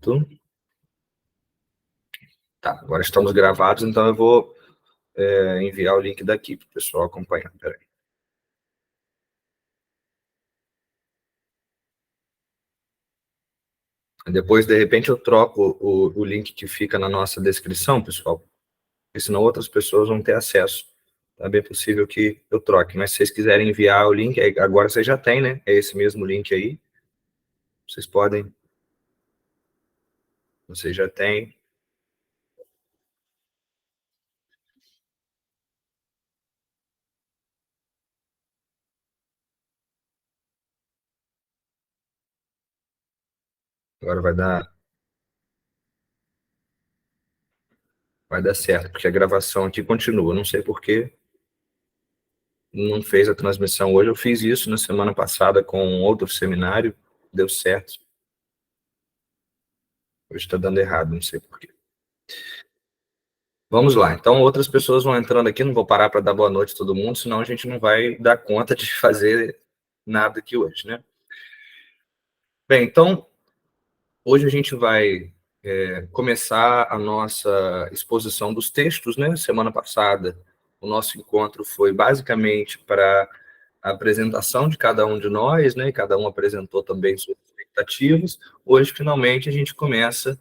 Pronto. Tá, agora estamos gravados, então eu vou enviar o link daqui para o pessoal acompanhar. Peraí. Depois, de repente, eu troco o link que fica na nossa descrição, pessoal, porque senão outras pessoas vão ter acesso. É bem possível que eu troque, mas se vocês quiserem enviar o link, agora vocês já têm, né? É esse mesmo link aí. Vocês podem. Vocês já têm. Agora vai dar certo, porque a gravação aqui continua. Não sei por que não fez a transmissão hoje. Eu fiz isso na semana passada com outro seminário, deu certo. Hoje está dando errado, não sei por quê. Vamos lá. Então, outras pessoas vão entrando aqui. Não vou parar para dar boa noite a todo mundo, senão a gente não vai dar conta de fazer nada aqui hoje, né? Bem, então, hoje a gente vai começar a nossa exposição dos textos, né? Semana passada, o nosso encontro foi basicamente para a apresentação de cada um de nós, né? Cada um apresentou também suas expectativas. Hoje, finalmente, a gente começa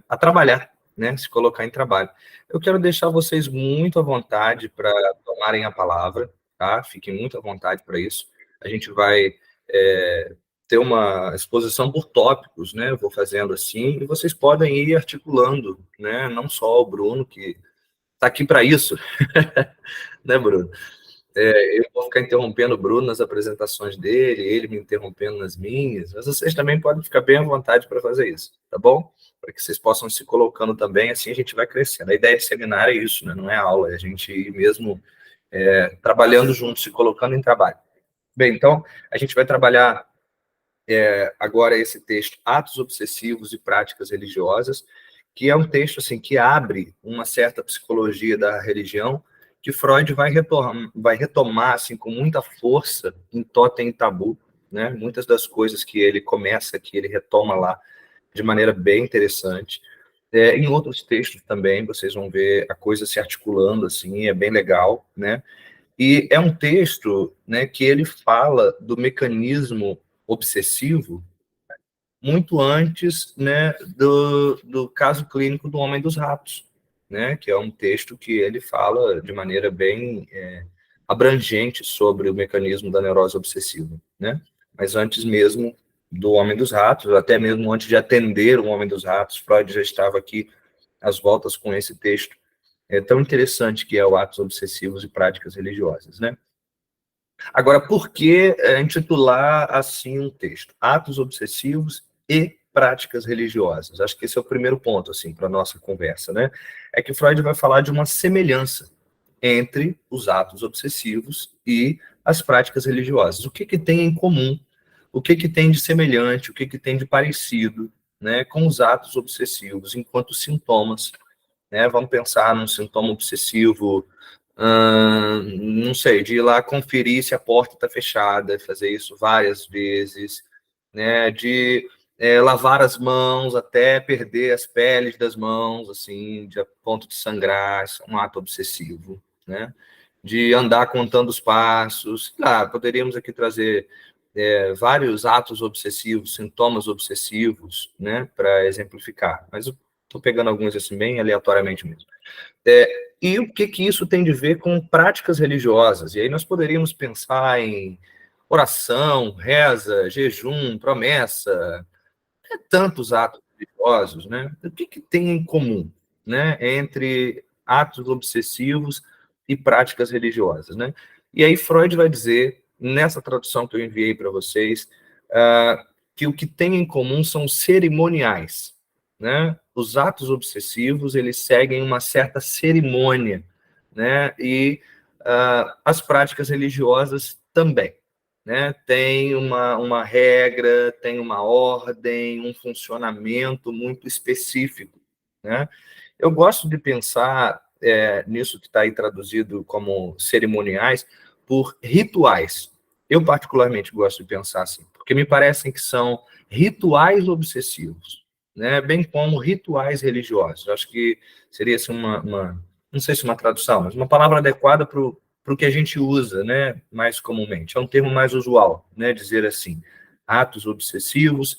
a trabalhar, né? Se colocar em trabalho. Eu quero deixar vocês muito à vontade para tomarem a palavra, tá? Fiquem muito à vontade para isso. A gente vai ter uma exposição por tópicos, né? Eu vou fazendo assim, e vocês podem ir articulando, né? Não só o Bruno, que está aqui para isso, né, Bruno? Eu vou ficar interrompendo o Bruno nas apresentações dele, ele me interrompendo nas minhas, mas vocês também podem ficar bem à vontade para fazer isso, tá bom? Para que vocês possam se colocando também, assim a gente vai crescendo. A ideia de seminário é isso, né? Não é aula, é a gente ir mesmo trabalhando junto, se colocando em trabalho. Bem, então, a gente vai trabalhar agora esse texto, Atos Obsessivos e Práticas Religiosas, que é um texto assim que abre uma certa psicologia da religião, que Freud vai retomar assim, com muita força em Totem e Tabu, né? Muitas das coisas que ele começa, que ele retoma lá, de maneira bem interessante. Em outros textos também, vocês vão ver a coisa se articulando, assim, é bem legal, né? E é um texto, né, que ele fala do mecanismo obsessivo muito antes, né, do caso clínico do Homem dos Ratos, né, que é um texto que ele fala de maneira bem abrangente sobre o mecanismo da neurose obsessiva, né? Mas antes mesmo do Homem dos Ratos, até mesmo antes de atender o Homem dos Ratos, Freud já estava aqui às voltas com esse texto tão interessante que é o Atos Obsessivos e Práticas Religiosas, né? Agora, por que intitular assim um texto? Atos obsessivos e práticas religiosas. Acho que esse é o primeiro ponto, assim, para a nossa conversa, né? É que Freud vai falar de uma semelhança entre os atos obsessivos e as práticas religiosas. O que que tem em comum? O que que tem de semelhante? O que que tem de parecido, né, com os atos obsessivos enquanto sintomas, né? Vamos pensar num sintoma obsessivo, não sei, de ir lá conferir se a porta está fechada, fazer isso várias vezes, né? De lavar as mãos até perder as peles das mãos, assim, de a ponto de sangrar, isso é um ato obsessivo, né? De andar contando os passos, poderíamos aqui trazer vários atos obsessivos, sintomas obsessivos, né, para exemplificar, mas eu estou pegando alguns assim bem aleatoriamente mesmo. E o que que isso tem de ver com práticas religiosas? E aí nós poderíamos pensar em oração, reza, jejum, promessa, tantos atos religiosos, né? O que que tem em comum, né, entre atos obsessivos e práticas religiosas, né? E aí Freud vai dizer, nessa tradução que eu enviei para vocês, que o que tem em comum são cerimoniais, né? Os atos obsessivos, eles seguem uma certa cerimônia, né? E as práticas religiosas também, né? Tem uma regra, tem uma ordem, um funcionamento muito específico, né? Eu gosto de pensar nisso que está aí traduzido como cerimoniais por rituais. Eu particularmente gosto de pensar assim, porque me parecem que são rituais obsessivos, né? Bem como rituais religiosos. Acho que seria assim, não sei se uma tradução, mas uma palavra adequada para o que a gente usa, né? Mais comumente. É um termo mais usual, né? Dizer assim, atos obsessivos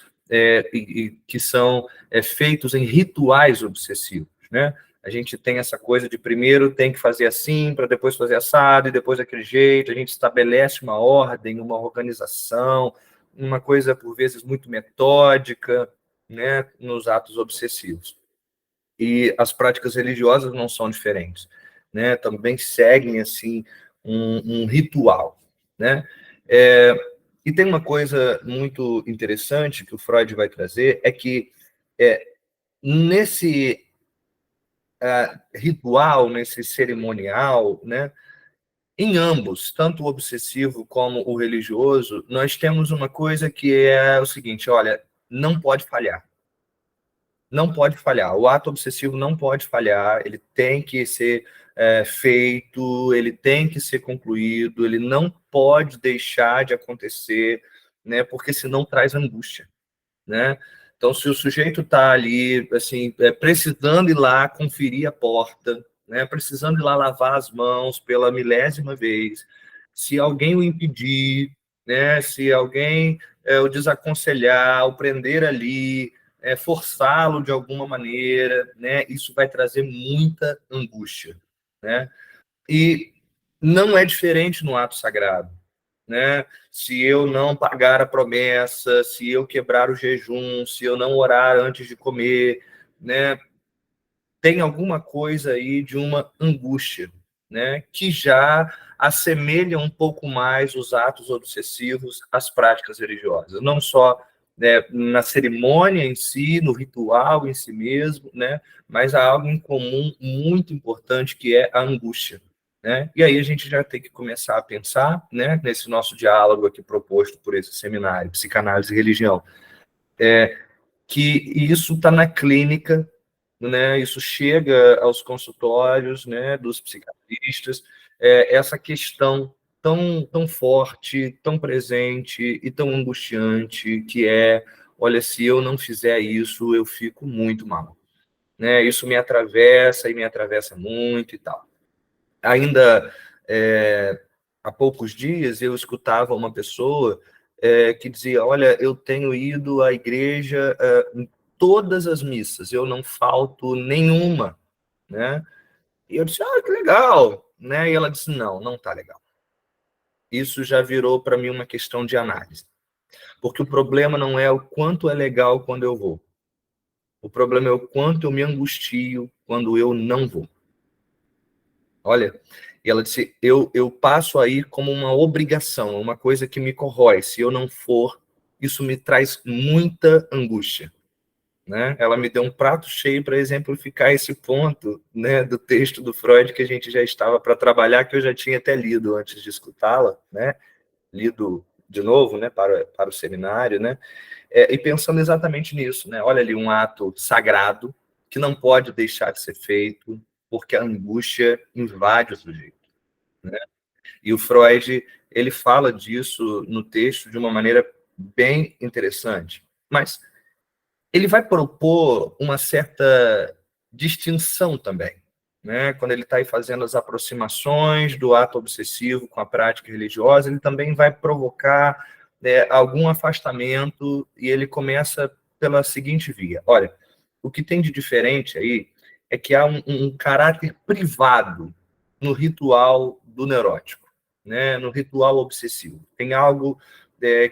que são feitos em rituais obsessivos, né? A gente tem essa coisa de primeiro tem que fazer assim, para depois fazer assado, e depois daquele jeito. A gente estabelece uma ordem, uma organização, uma coisa, por vezes, muito metódica, né, nos atos obsessivos. E as práticas religiosas não são diferentes, né? Também seguem, assim, um ritual, né? E tem uma coisa muito interessante que o Freud vai trazer, é que nesse ritual, nesse cerimonial, né, em ambos, tanto o obsessivo como o religioso, nós temos uma coisa que é o seguinte: olha, não pode falhar. Não pode falhar. O ato obsessivo não pode falhar, ele tem que ser feito, ele tem que ser concluído, ele não pode deixar de acontecer, né, porque senão traz angústia, né? Então, se o sujeito está ali, assim, precisando ir lá conferir a porta, né, precisando ir lá lavar as mãos pela milésima vez, se alguém o impedir, né, se alguém o desaconselhar, o prender ali, forçá-lo de alguma maneira, né, isso vai trazer muita angústia, né? E não é diferente no ato sagrado, né? Se eu não pagar a promessa, se eu quebrar o jejum, se eu não orar antes de comer, né? Tem alguma coisa aí de uma angústia, né? Que já assemelha um pouco mais os atos obsessivos às práticas religiosas, não só, né, na cerimônia em si, no ritual em si mesmo, né? Mas há algo em comum muito importante que é a angústia, né? E aí a gente já tem que começar a pensar, né, nesse nosso diálogo aqui proposto por esse seminário, Psicanálise e Religião, que isso está na clínica, né? Isso chega aos consultórios, né, dos psicanalistas, essa questão tão forte, tão presente e tão angustiante, que é, olha, se eu não fizer isso, eu fico muito mal, né? Isso me atravessa e me atravessa muito e tal. Ainda há poucos dias eu escutava uma pessoa que dizia: olha, eu tenho ido à igreja em todas as missas, eu não falto nenhuma, né? E eu disse: ah, que legal, né? E ela disse: não está legal. Isso já virou para mim uma questão de análise, porque o problema não é o quanto é legal quando eu vou, o problema é o quanto eu me angustio quando eu não vou. Olha, e ela disse: eu passo a ir como uma obrigação, uma coisa que me corrói. Se eu não for, isso me traz muita angústia, né? Ela me deu um prato cheio para exemplificar esse ponto, né, do texto do Freud que a gente já estava para trabalhar, que eu já tinha até lido antes de escutá-la, né? Lido de novo, né, para o seminário, né? E pensando exatamente nisso, né? Olha ali um ato sagrado que não pode deixar de ser feito, porque a angústia invade o sujeito, né? E o Freud, ele fala disso no texto de uma maneira bem interessante. Mas ele vai propor uma certa distinção também, né? Quando ele está aí fazendo as aproximações do ato obsessivo com a prática religiosa, ele também vai provocar algum afastamento, e ele começa pela seguinte via: olha, o que tem de diferente aí é que há um caráter privado no ritual do neurótico, né? No ritual obsessivo. Tem algo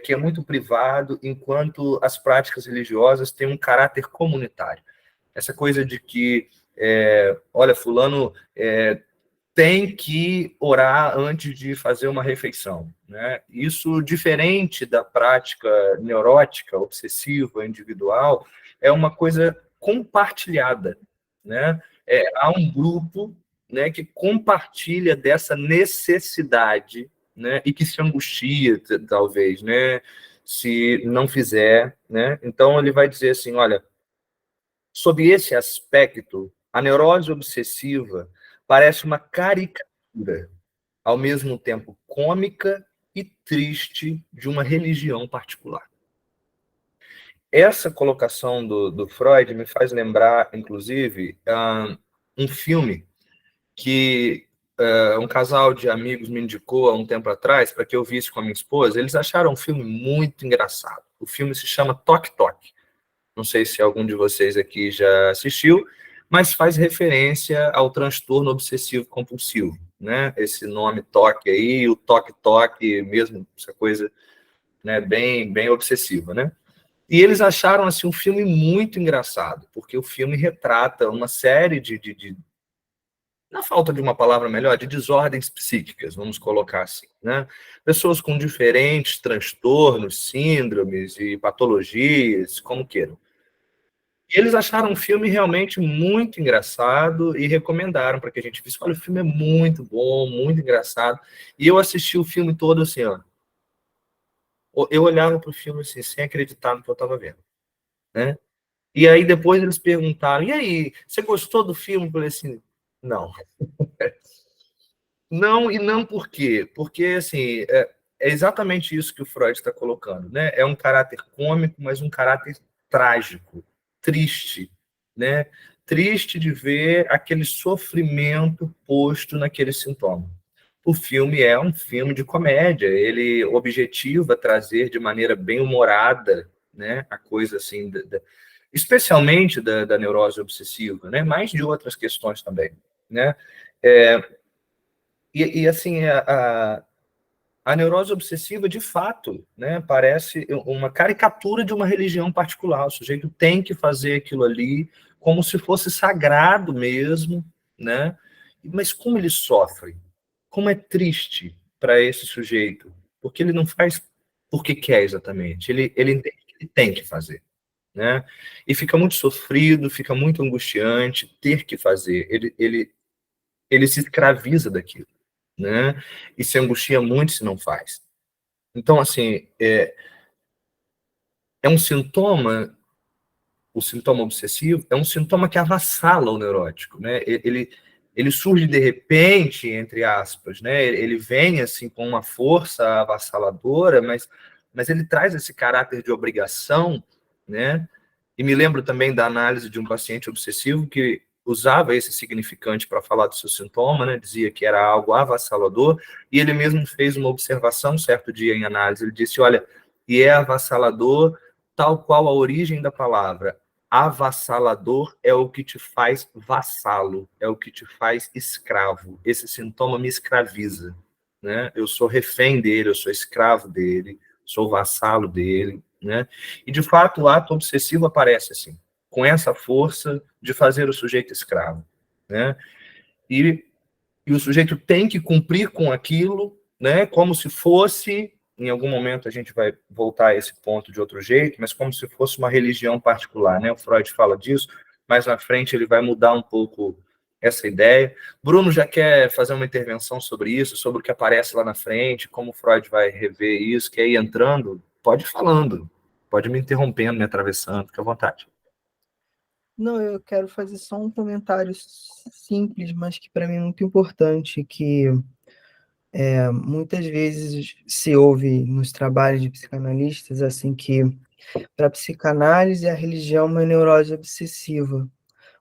que é muito privado, enquanto as práticas religiosas têm um caráter comunitário. Essa coisa de que, olha, fulano tem que orar antes de fazer uma refeição, né? Isso, diferente da prática neurótica, obsessiva, individual, é uma coisa compartilhada, né? Há um grupo, né, que compartilha dessa necessidade, né, e que se angustia, talvez, né, se não fizer, né? Então ele vai dizer assim: olha, sob esse aspecto, a neurose obsessiva parece uma caricatura, ao mesmo tempo cômica e triste, de uma religião particular. essa colocação do Freud me faz lembrar, inclusive, um filme que um casal de amigos me indicou há um tempo atrás para que eu visse com a minha esposa. Eles acharam um filme muito engraçado. O filme se chama Toque Toque. Não sei se algum de vocês aqui já assistiu, mas faz referência ao transtorno obsessivo compulsivo, né? Esse nome toque aí, o toque-toque mesmo, essa coisa, né, bem obsessiva, né? E eles acharam assim um filme muito engraçado, porque o filme retrata uma série na falta de uma palavra melhor, de desordens psíquicas, vamos colocar assim, né? Pessoas com diferentes transtornos, síndromes e patologias, como queiram. E eles acharam o filme realmente muito engraçado e recomendaram para que a gente visse. Olha, o filme é muito bom, muito engraçado. E eu assisti o filme todo assim, ó. Eu olhava para o filme assim, sem acreditar no que eu estava vendo, né? E aí depois eles perguntaram, e aí, você gostou do filme? Eu falei assim, não. Não, e não por quê? Porque, assim, é exatamente isso que o Freud está colocando, né? É um caráter cômico, mas um caráter trágico, triste, né? Triste de ver aquele sofrimento posto naquele sintoma. O filme é um filme de comédia, ele objetiva trazer de maneira bem humorada, né? A coisa assim, especialmente da neurose obsessiva, né? Mais de outras questões também, né? É, assim, a neurose obsessiva, de fato, né, parece uma caricatura de uma religião particular. O sujeito tem que fazer aquilo ali como se fosse sagrado mesmo, né? Mas como ele sofre? Como é triste para esse sujeito? Porque ele não faz porque quer exatamente. Ele entende que ele tem que fazer, né? E fica muito sofrido, fica muito angustiante ter que fazer. Ele se escraviza daquilo, né? E se angustia muito se não faz. Então, assim, é um sintoma, o sintoma obsessivo é um sintoma que avassala o neurótico, né? Ele surge de repente, entre aspas, né? Ele vem assim com uma força avassaladora, mas ele traz esse caráter de obrigação, né? E me lembro também da análise de um paciente obsessivo que usava esse significante para falar do seu sintoma, né? Dizia que era algo avassalador, e ele mesmo fez uma observação certo dia em análise. Ele disse: olha, e é avassalador, tal qual a origem da palavra. Avassalador é o que te faz vassalo, é o que te faz escravo. Esse sintoma me escraviza, né? Eu sou refém dele, eu sou escravo dele, sou vassalo dele, né? E, de fato, o ato obsessivo aparece assim, com essa força de fazer o sujeito escravo, né? E, e o sujeito tem que cumprir com aquilo, né? Como se fosse, em algum momento a gente vai voltar a esse ponto de outro jeito, mas como se fosse uma religião particular, né? O Freud fala disso, mais na frente ele vai mudar um pouco essa ideia. Bruno já quer fazer uma intervenção sobre isso, sobre o que aparece lá na frente, como o Freud vai rever isso, quer ir entrando? Pode ir falando. Pode me interrompendo, me atravessando, fica à vontade. Não, eu quero fazer só um comentário simples, mas que para mim é muito importante, que muitas vezes se ouve nos trabalhos de psicanalistas assim que para a psicanálise a religião é uma neurose obsessiva.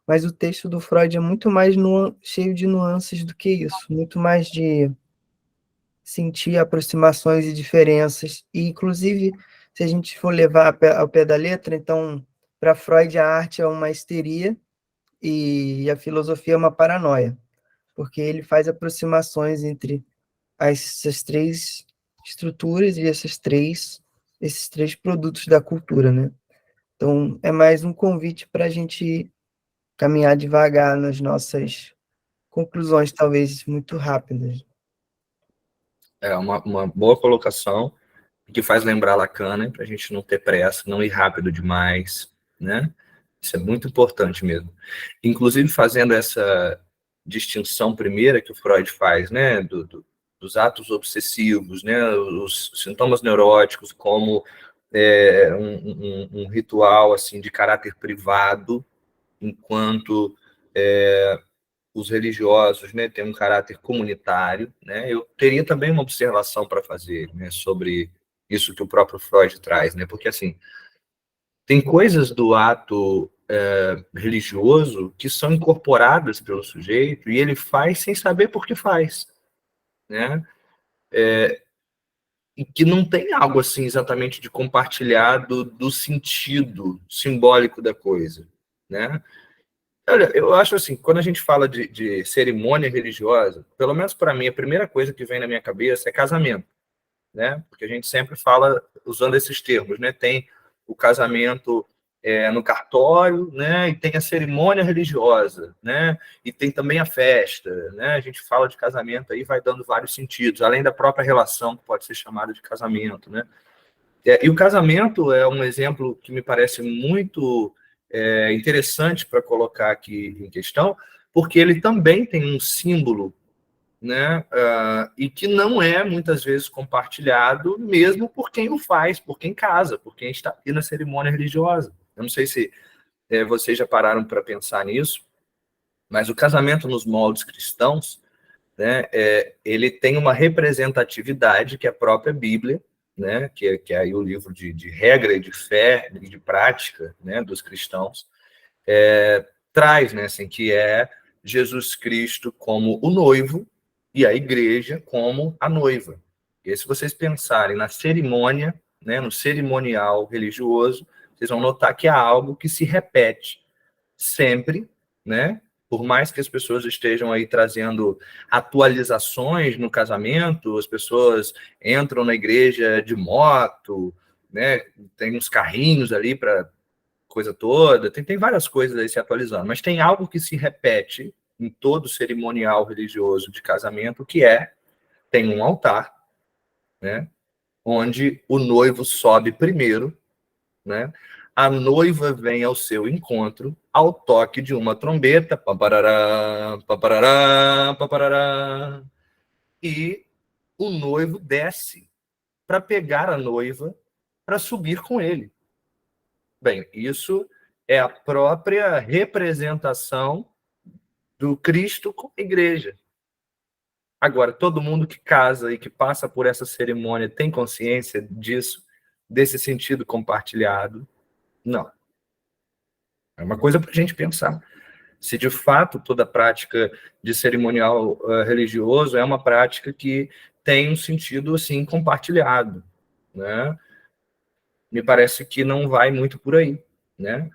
Mas o texto do Freud é muito mais cheio de nuances do que isso, muito mais de sentir aproximações e diferenças. E, inclusive, se a gente for levar ao pé da letra, então, para Freud, a arte é uma histeria e a filosofia é uma paranoia, porque ele faz aproximações entre essas três estruturas e esses três produtos da cultura, né? Então, é mais um convite para a gente caminhar devagar nas nossas conclusões, talvez muito rápidas. É uma boa colocação, que faz lembrar Lacan, né, para a gente não ter pressa, não ir rápido demais, né? Isso é muito importante mesmo. Inclusive, fazendo essa distinção primeira que o Freud faz, né, dos atos obsessivos, né, os sintomas neuróticos como um ritual assim de caráter privado, enquanto os religiosos, né, têm um caráter comunitário, né? Eu teria também uma observação para fazer, né, sobre isso que o próprio Freud traz, né? Porque assim, Tem coisas do ato religioso que são incorporadas pelo sujeito e ele faz sem saber por que faz, né? E que não tem algo assim exatamente de compartilhado do sentido simbólico da coisa, né? Olha, eu acho assim, quando a gente fala de cerimônia religiosa, pelo menos para mim, a primeira coisa que vem na minha cabeça é casamento, né? Porque a gente sempre fala usando esses termos, né? Tem o casamento no cartório, né? E tem a cerimônia religiosa, né? E tem também a festa, né? A gente fala de casamento aí, vai dando vários sentidos, além da própria relação que pode ser chamada de casamento, né? E o casamento é um exemplo que me parece muito interessante para colocar aqui em questão, porque ele também tem um símbolo, né, e que não é muitas vezes compartilhado, mesmo por quem o faz, por quem casa, por quem está aqui na cerimônia religiosa. Eu não sei se vocês já pararam para pensar nisso, mas o casamento nos moldes cristãos, né, ele tem uma representatividade que é a própria Bíblia, né, que é aí o livro de regra e de fé e de prática, né, dos cristãos, traz, né, assim, que é Jesus Cristo como o noivo e a igreja como a noiva. E aí, se vocês pensarem na cerimônia, né, no cerimonial religioso, vocês vão notar que há algo que se repete sempre, né? Por mais que as pessoas estejam aí trazendo atualizações no casamento, as pessoas entram na igreja de moto, né? Tem uns carrinhos ali para coisa toda, tem várias coisas aí se atualizando, mas tem algo que se repete em todo cerimonial religioso de casamento, que tem um altar, né? Onde o noivo sobe primeiro, né? A noiva vem ao seu encontro ao toque de uma trombeta, paparará, paparará, paparará, e o noivo desce para pegar a noiva para subir com ele. Bem, isso é a própria representação do Cristo com a igreja. Agora, todo mundo que casa e que passa por essa cerimônia tem consciência disso, desse sentido compartilhado? Não. É uma coisa para a gente pensar. Se de fato toda prática de cerimonial religioso é uma prática que tem um sentido assim compartilhado, né? Me parece que não vai muito por aí, né?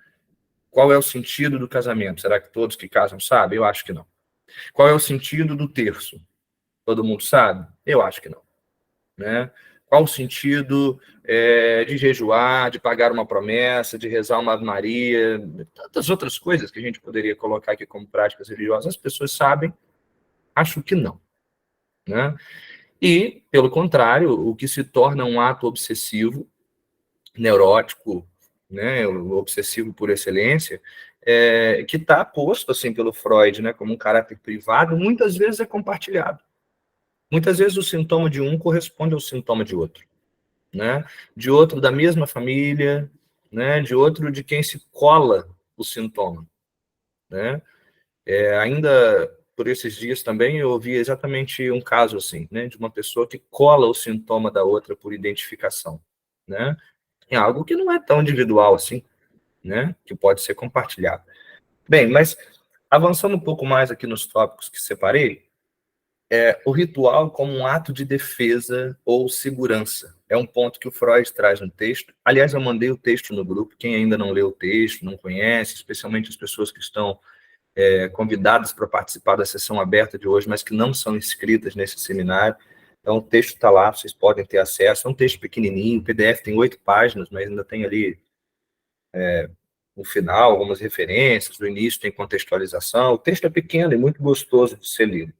Qual é o sentido do casamento? Será que todos que casam sabem? Eu acho que não. Qual é o sentido do terço? Todo mundo sabe? Eu acho que não, né? Qual o sentido de jejuar, de pagar uma promessa, de rezar uma Ave Maria, tantas outras coisas que a gente poderia colocar aqui como práticas religiosas? As pessoas sabem, acho que não, né? E, pelo contrário, o que se torna um ato obsessivo, neurótico, né, o obsessivo por excelência, que está posto assim pelo Freud, né, como um caráter privado, muitas vezes é compartilhado. Muitas vezes o sintoma de um corresponde ao sintoma de outro, né? De outro da mesma família, né? De outro de quem se cola o sintoma, né? Ainda por esses dias também eu ouvi exatamente um caso assim, né? De uma pessoa que cola o sintoma da outra por identificação, né? É algo que não é tão individual assim, né? Que pode ser compartilhado. Bem, mas avançando um pouco mais aqui nos tópicos que separei, o ritual como um ato de defesa ou segurança. É um ponto que o Freud traz no texto. Aliás, eu mandei o texto no grupo. Quem ainda não leu o texto, não conhece, especialmente as pessoas que estão convidadas para participar da sessão aberta de hoje, mas que não são inscritas nesse seminário. Então, o texto está lá, vocês podem ter acesso. É um texto pequenininho, o PDF tem 8 páginas, mas ainda tem ali no final algumas referências, no início tem contextualização. O texto é pequeno e muito gostoso de ser lido.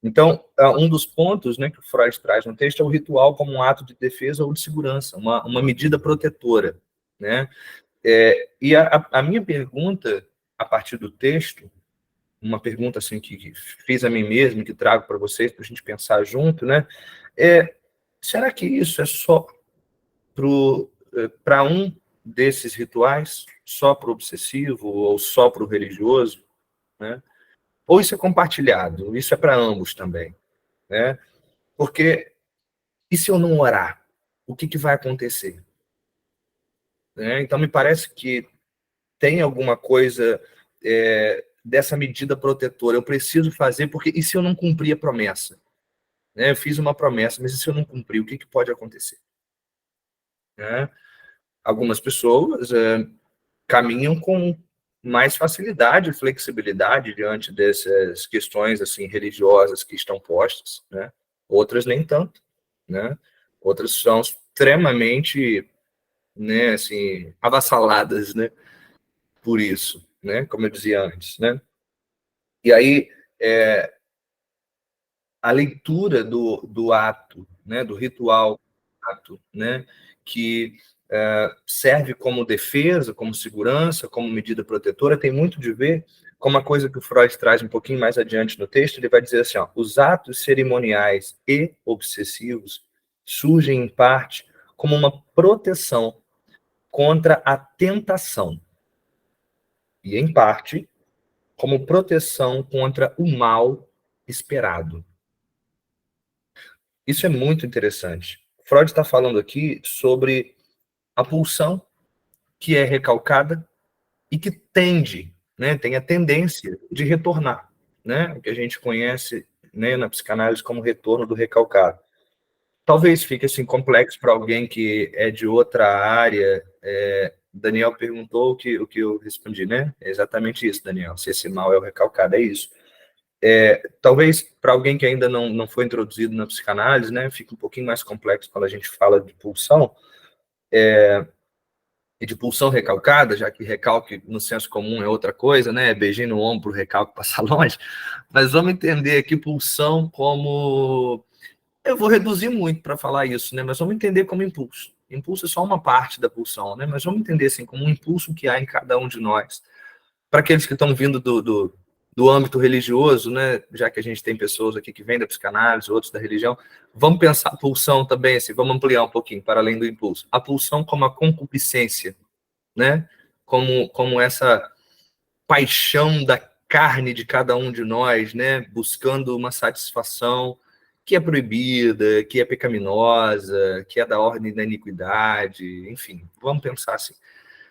Então, um dos pontos, né, que o Freud traz no texto é o ritual como um ato de defesa ou de segurança, uma medida protetora, né? E a minha pergunta, a partir do texto, uma pergunta assim que fiz a mim mesmo, que trago para vocês, para a gente pensar junto, né? Será que isso é só para um desses rituais, só para o obsessivo ou só para o religioso, né? Ou isso é compartilhado, isso é para ambos também, né? Porque, e se eu não orar? O que vai acontecer? né? Então, me parece que tem alguma coisa dessa medida protetora. Eu preciso fazer, porque e se eu não cumprir a promessa? Né? Eu fiz uma promessa, mas e se eu não cumprir, o que pode acontecer? Né? Algumas pessoas caminham com mais facilidade e flexibilidade diante dessas questões assim religiosas que estão postas, né? Outras nem tanto, né? Outras são extremamente, né, assim, avassaladas, né, por isso, né, como eu dizia antes, né? E aí a leitura do ato, né, do ritual ato, né, que serve como defesa, como segurança, como medida protetora, tem muito de ver com uma coisa que o Freud traz um pouquinho mais adiante no texto. Ele vai dizer assim, ó, os atos cerimoniais e obsessivos surgem em parte como uma proteção contra a tentação e em parte como proteção contra o mal esperado. Isso é muito interessante. Freud está falando aqui sobre a pulsão que é recalcada e que tende, né, tem a tendência de retornar, né, o que a gente conhece, né, na psicanálise como retorno do recalcado. Talvez fique assim complexo para alguém que é de outra área. Daniel perguntou o que eu respondi, né? É exatamente isso, Daniel. Se esse mal é o recalcado, é isso. Talvez para alguém que ainda não foi introduzido na psicanálise, né, fica um pouquinho mais complexo quando a gente fala de pulsão, e de pulsão recalcada, já que recalque no senso comum é outra coisa, né, beijinho no ombro, recalque passa longe, mas vamos entender aqui pulsão como... Eu vou reduzir muito para falar isso, né, mas vamos entender como impulso. Impulso é só uma parte da pulsão, né, mas vamos entender assim, como um impulso que há em cada um de nós. Para aqueles que estão vindo do âmbito religioso, né, já que a gente tem pessoas aqui que vêm da psicanálise, outros da religião, vamos pensar a pulsão também, assim, vamos ampliar um pouquinho, para além do impulso. A pulsão como a concupiscência, né, como essa paixão da carne de cada um de nós, né, buscando uma satisfação que é proibida, que é pecaminosa, que é da ordem da iniquidade, enfim, vamos pensar assim.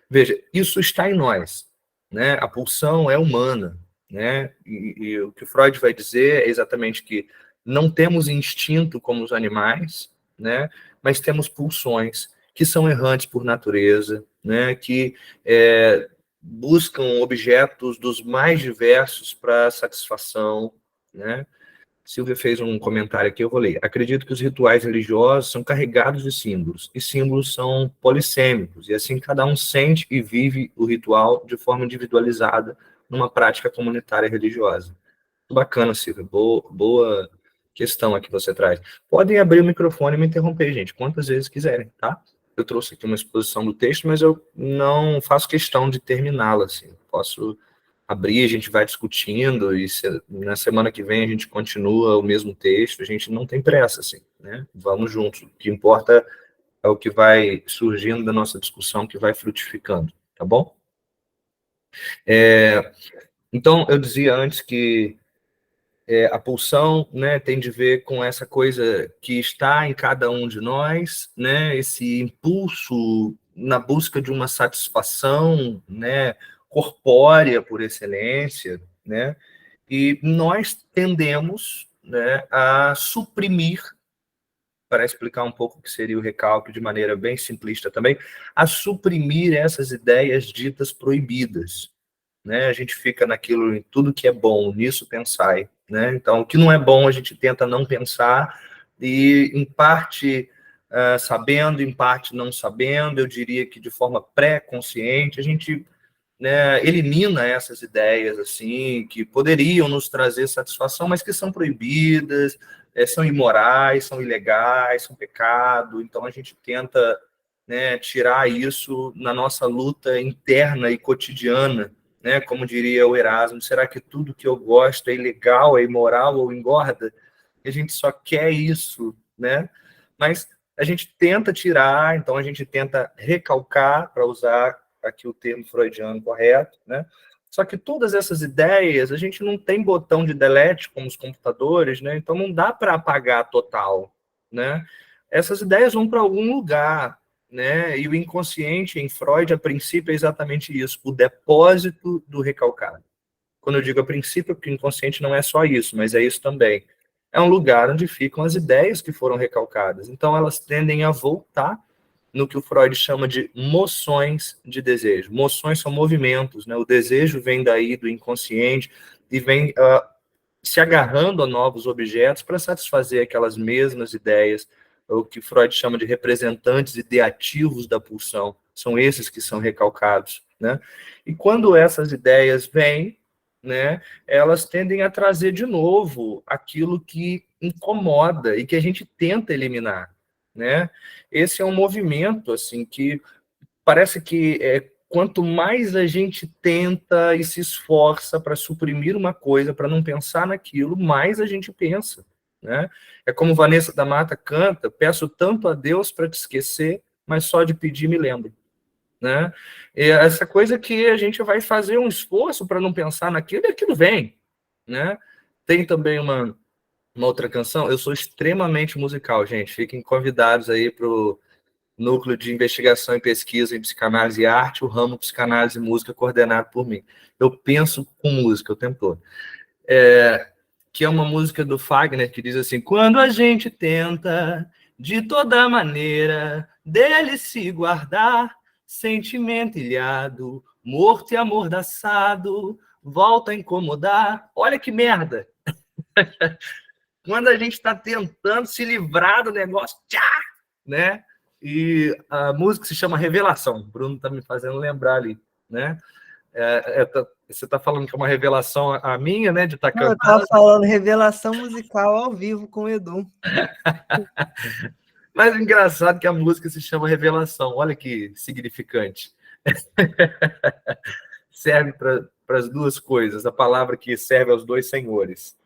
Veja, isso está em nós, né? A pulsão é humana, né? E o que Freud vai dizer é exatamente que não temos instinto como os animais, né? Mas temos pulsões que são errantes por natureza, né? Que buscam objetos dos mais diversos para satisfação, né? Silvia fez um comentário aqui, eu vou ler. Acredito que os rituais religiosos são carregados de símbolos, e símbolos são polissêmicos, e assim cada um sente e vive o ritual de forma individualizada numa prática comunitária religiosa. Muito bacana, Silvia. Boa questão aqui que você traz. Podem abrir o microfone e me interromper, gente, quantas vezes quiserem, tá? Eu trouxe aqui uma exposição do texto, mas eu não faço questão de terminá-la, assim. Posso abrir, a gente vai discutindo, e na semana que vem a gente continua o mesmo texto, a gente não tem pressa, assim, né? Vamos juntos. O que importa é o que vai surgindo da nossa discussão, que vai frutificando, tá bom? Então, eu dizia antes que a pulsão, né, tem de ver com essa coisa que está em cada um de nós, né, esse impulso na busca de uma satisfação, né, corpórea por excelência, né, e nós tendemos, né, a suprimir, para explicar um pouco o que seria o recalque de maneira bem simplista também, a suprimir essas ideias ditas proibidas, né? A gente fica naquilo, em tudo que é bom, nisso pensai, né? Então, o que não é bom a gente tenta não pensar, e em parte sabendo, em parte não sabendo, eu diria que de forma pré-consciente, a gente, né, elimina essas ideias assim que poderiam nos trazer satisfação, mas que são proibidas, são imorais, são ilegais, são pecado. Então a gente tenta, né, tirar isso na nossa luta interna e cotidiana, né? Como diria o Erasmo, será que tudo que eu gosto é ilegal, é imoral ou engorda? E a gente só quer isso, né? Mas a gente tenta tirar, então a gente tenta recalcar, para usar aqui o termo freudiano correto, né? Só que todas essas ideias, a gente não tem botão de delete como os computadores, né? Então não dá para apagar total, né? Essas ideias vão para algum lugar, né? E o inconsciente, em Freud, a princípio, é exatamente isso, o depósito do recalcado. Quando eu digo a princípio, porque o inconsciente não é só isso, mas é isso também. É um lugar onde ficam as ideias que foram recalcadas. Então, elas tendem a voltar no que o Freud chama de moções de desejo. Moções são movimentos, né? O desejo vem daí do inconsciente e vem se agarrando a novos objetos para satisfazer aquelas mesmas ideias, o que Freud chama de representantes ideativos da pulsão. São esses que são recalcados, né? E quando essas ideias vêm, né, elas tendem a trazer de novo aquilo que incomoda e que a gente tenta eliminar, né? Esse é um movimento assim que parece que quanto mais a gente tenta e se esforça para suprimir uma coisa, para não pensar naquilo, mais a gente pensa, né? É como Vanessa da Mata canta: peço tanto a Deus para te esquecer, mas só de pedir me lembro, né? E essa coisa que a gente vai fazer um esforço para não pensar naquilo e aquilo vem, né? Tem também uma outra canção. Eu sou extremamente musical, gente. Fiquem convidados aí para o Núcleo de Investigação e Pesquisa em Psicanálise e Arte, o ramo Psicanálise e Música, coordenado por mim. Eu penso com música o tempo todo. Que é uma música do Fagner que diz assim: quando a gente tenta, de toda maneira, dele se guardar, sentimento ilhado, morto e amordaçado, volta a incomodar. Olha que merda! Quando a gente está tentando se livrar do negócio, tchá, né? E a música se chama Revelação. O Bruno está me fazendo lembrar ali, né? Você está falando que é uma revelação a minha, né? De estar Não, eu cantando. estava falando revelação musical ao vivo com o Edu. Mas é engraçado que a música se chama Revelação. Olha que significante. Serve para as duas coisas. A palavra que serve aos dois senhores.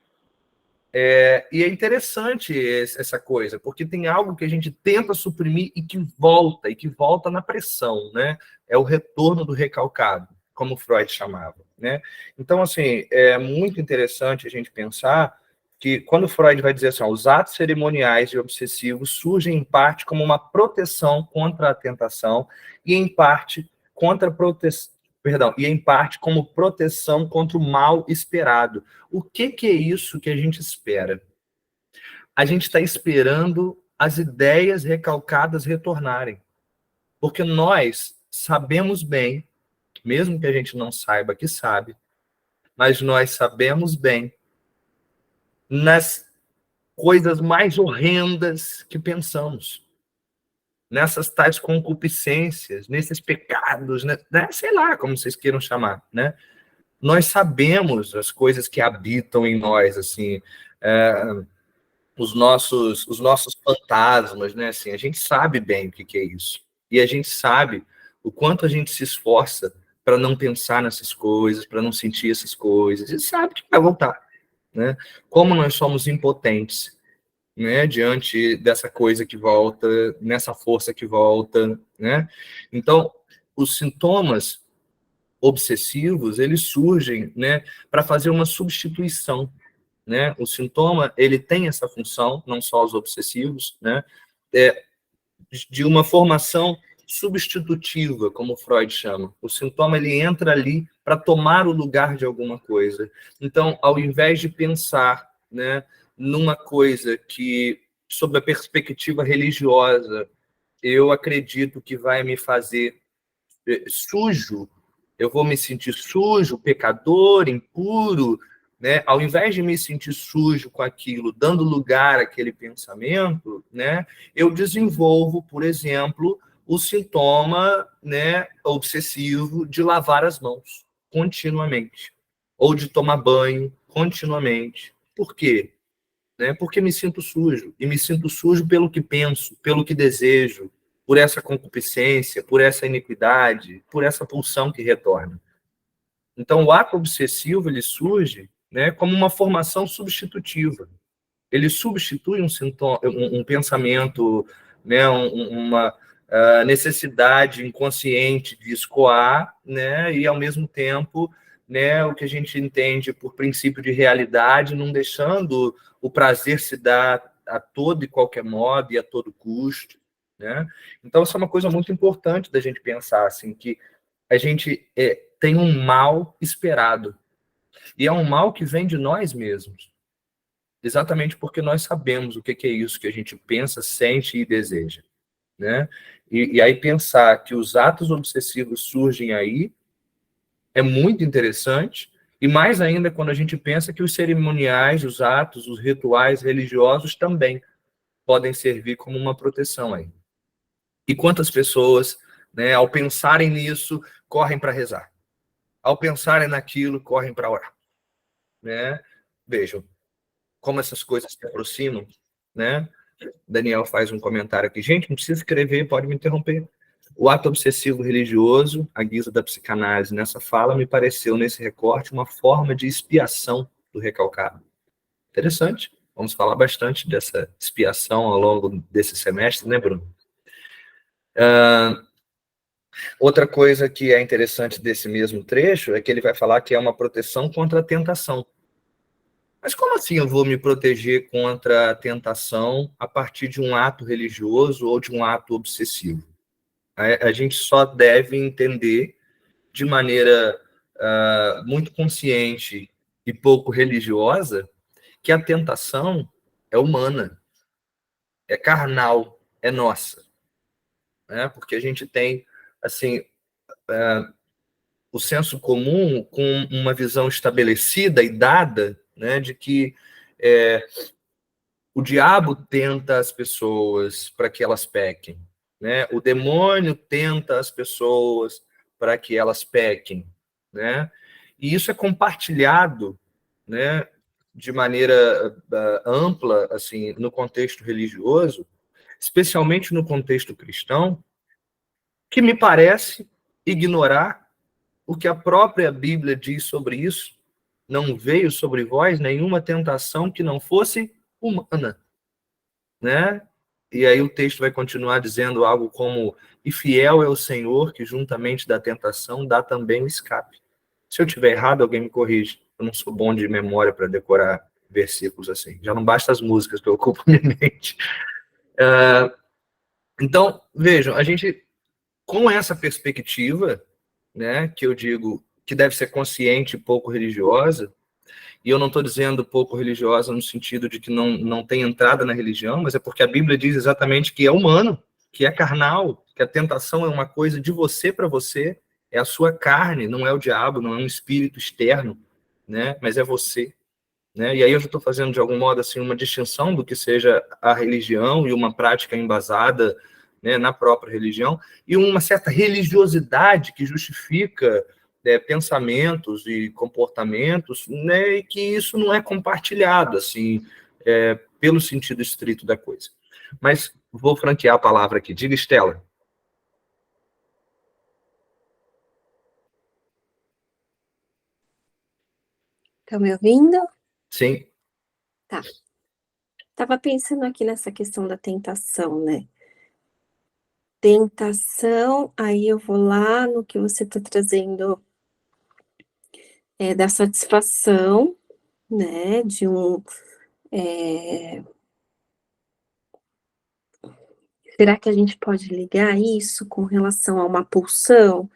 E é interessante essa coisa, porque tem algo que a gente tenta suprimir e que volta na pressão, né? É o retorno do recalcado, como Freud chamava, né? Então, assim, é muito interessante a gente pensar que quando Freud vai dizer assim, ó, os atos cerimoniais e obsessivos surgem em parte como uma proteção contra a tentação e em parte em parte como proteção contra o mal esperado. O que é isso que a gente espera? A gente está esperando as ideias recalcadas retornarem. Porque nós sabemos bem, mesmo que a gente não saiba que sabe, mas nós sabemos bem nas coisas mais horrendas que pensamos. Nessas tais concupiscências, nesses pecados, né? Sei lá como vocês queiram chamar, né? Nós sabemos as coisas que habitam em nós, assim, os nossos fantasmas, né? Assim, a gente sabe bem o que é isso. E a gente sabe o quanto a gente se esforça para não pensar nessas coisas, para não sentir essas coisas, e sabe que vai voltar, né? Como nós somos impotentes, né? Diante dessa coisa que volta, nessa força que volta, né? Então, os sintomas obsessivos, eles surgem, né, para fazer uma substituição, né? O sintoma, ele tem essa função, não só os obsessivos, né, de uma formação substitutiva, como Freud chama. O sintoma, ele entra ali para tomar o lugar de alguma coisa. Então, ao invés de pensar, né, numa coisa que, sob a perspectiva religiosa, eu acredito que vai me fazer sujo, eu vou me sentir sujo, pecador, impuro, né? Ao invés de me sentir sujo com aquilo, dando lugar àquele pensamento, né? Eu desenvolvo, por exemplo, o sintoma, né, obsessivo de lavar as mãos continuamente, ou de tomar banho continuamente. Por quê? Né? Porque me sinto sujo, e me sinto sujo pelo que penso, pelo que desejo, por essa concupiscência, por essa iniquidade, por essa pulsão que retorna. Então, o ato obsessivo, ele surge, né, como uma formação substitutiva. Ele substitui um pensamento, né, uma necessidade inconsciente de escoar, né, e, ao mesmo tempo, né, o que a gente entende por princípio de realidade, não deixando o prazer se dar a todo e qualquer modo e a todo custo, né? Então, isso é uma coisa muito importante da gente pensar, assim, que a gente tem um mal esperado. E é um mal que vem de nós mesmos. Exatamente porque nós sabemos o que é isso que a gente pensa, sente e deseja, né? E aí pensar que os atos obsessivos surgem aí é muito interessante, e mais ainda quando a gente pensa que os cerimoniais, os atos, os rituais religiosos também podem servir como uma proteção aí. E quantas pessoas, né, ao pensarem nisso, correm para rezar. Ao pensarem naquilo, correm para orar, né? Vejam como essas coisas se aproximam, né? Daniel faz um comentário aqui. Gente, não precisa escrever, pode me interromper. O ato obsessivo religioso, à guisa da psicanálise nessa fala, me pareceu, nesse recorte, uma forma de expiação do recalcado. Interessante. Vamos falar bastante dessa expiação ao longo desse semestre, né, Bruno? Outra coisa que é interessante desse mesmo trecho é que ele vai falar que é uma proteção contra a tentação. Mas como assim eu vou me proteger contra a tentação a partir de um ato religioso ou de um ato obsessivo? A gente só deve entender de maneira muito consciente e pouco religiosa que a tentação é humana, é carnal, é nossa, né? Porque a gente tem assim o senso comum com uma visão estabelecida e dada, né, de que o diabo tenta as pessoas para que elas pequem, né? O demônio tenta as pessoas para que elas pequem, né? E isso é compartilhado, né, de maneira ampla, assim, no contexto religioso, especialmente no contexto cristão, que me parece ignorar o que a própria Bíblia diz sobre isso. Não veio sobre vós nenhuma tentação que não fosse humana, né? E aí o texto vai continuar dizendo algo como: e fiel é o Senhor, que juntamente da tentação dá também o escape. Se eu tiver errado, alguém me corrige. Eu não sou bom de memória para decorar versículos assim. Já não basta as músicas que ocupam minha mente. Então, vejam, a gente, com essa perspectiva, né, que eu digo que deve ser consciente e pouco religiosa, e eu não estou dizendo pouco religiosa no sentido de que não tem entrada na religião, mas é porque a Bíblia diz exatamente que é humano, que é carnal, que a tentação é uma coisa de você para você, é a sua carne, não é o diabo, não é um espírito externo, né? Mas é você, né? E aí eu já estou fazendo de algum modo assim uma distinção do que seja a religião e uma prática embasada, né, na própria religião, e uma certa religiosidade que justifica pensamentos e comportamentos, né, e que isso não é compartilhado assim pelo sentido estrito da coisa. Mas vou franquear a palavra aqui. Diga, Estela. Estão me ouvindo? Sim. Tá. Estava pensando aqui nessa questão da tentação, né? Tentação, aí eu vou lá no que você está trazendo da satisfação, né? De um. Será que a gente pode ligar isso com relação a uma pulsão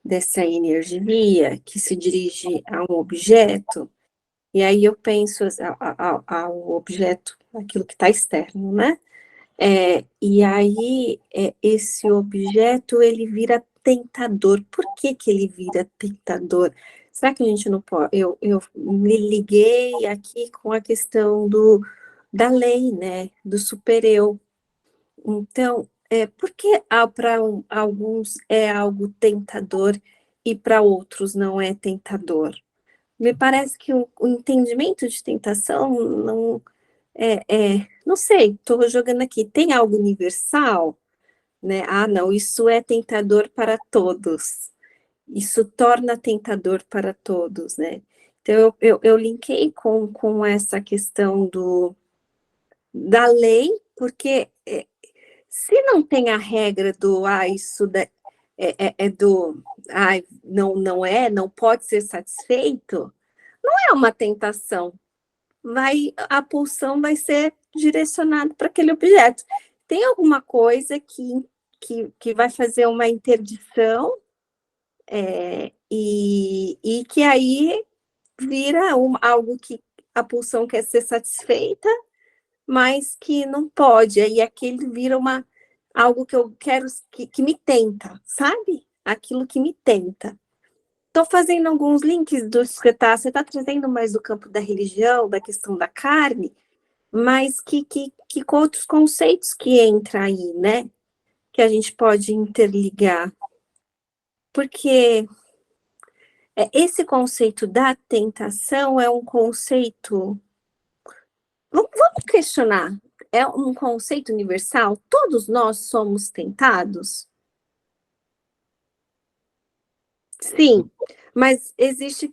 dessa energia que se dirige a um objeto? E aí eu penso ao objeto, aquilo que está externo, né? E aí esse objeto ele vira tentador. Por que que ele vira tentador? Será que a gente não pode? Eu me liguei aqui com a questão da lei, né? Do supereu. Então, por que para alguns é algo tentador e para outros não é tentador? Me parece que o entendimento de tentação não não sei, estou jogando aqui, tem algo universal, né? Ah, não, isso é tentador para todos, isso torna tentador para todos, né? Então, eu linkei com essa questão da lei, porque se não tem a regra do, isso do, não pode ser satisfeito, não é uma tentação, a pulsão vai ser direcionada para aquele objeto. tem alguma coisa que vai fazer uma interdição, e que aí vira algo que a pulsão quer ser satisfeita, mas que não pode, aí aquele vira algo que eu quero, que me tenta, sabe? Aquilo que me tenta. Estou fazendo alguns links do que você está trazendo mais do campo da religião, da questão da carne, mas que com outros conceitos que entra aí, né? Que a gente pode interligar. Porque esse conceito da tentação é um conceito... Vamos questionar. É um conceito universal? Todos nós somos tentados? Sim, mas existe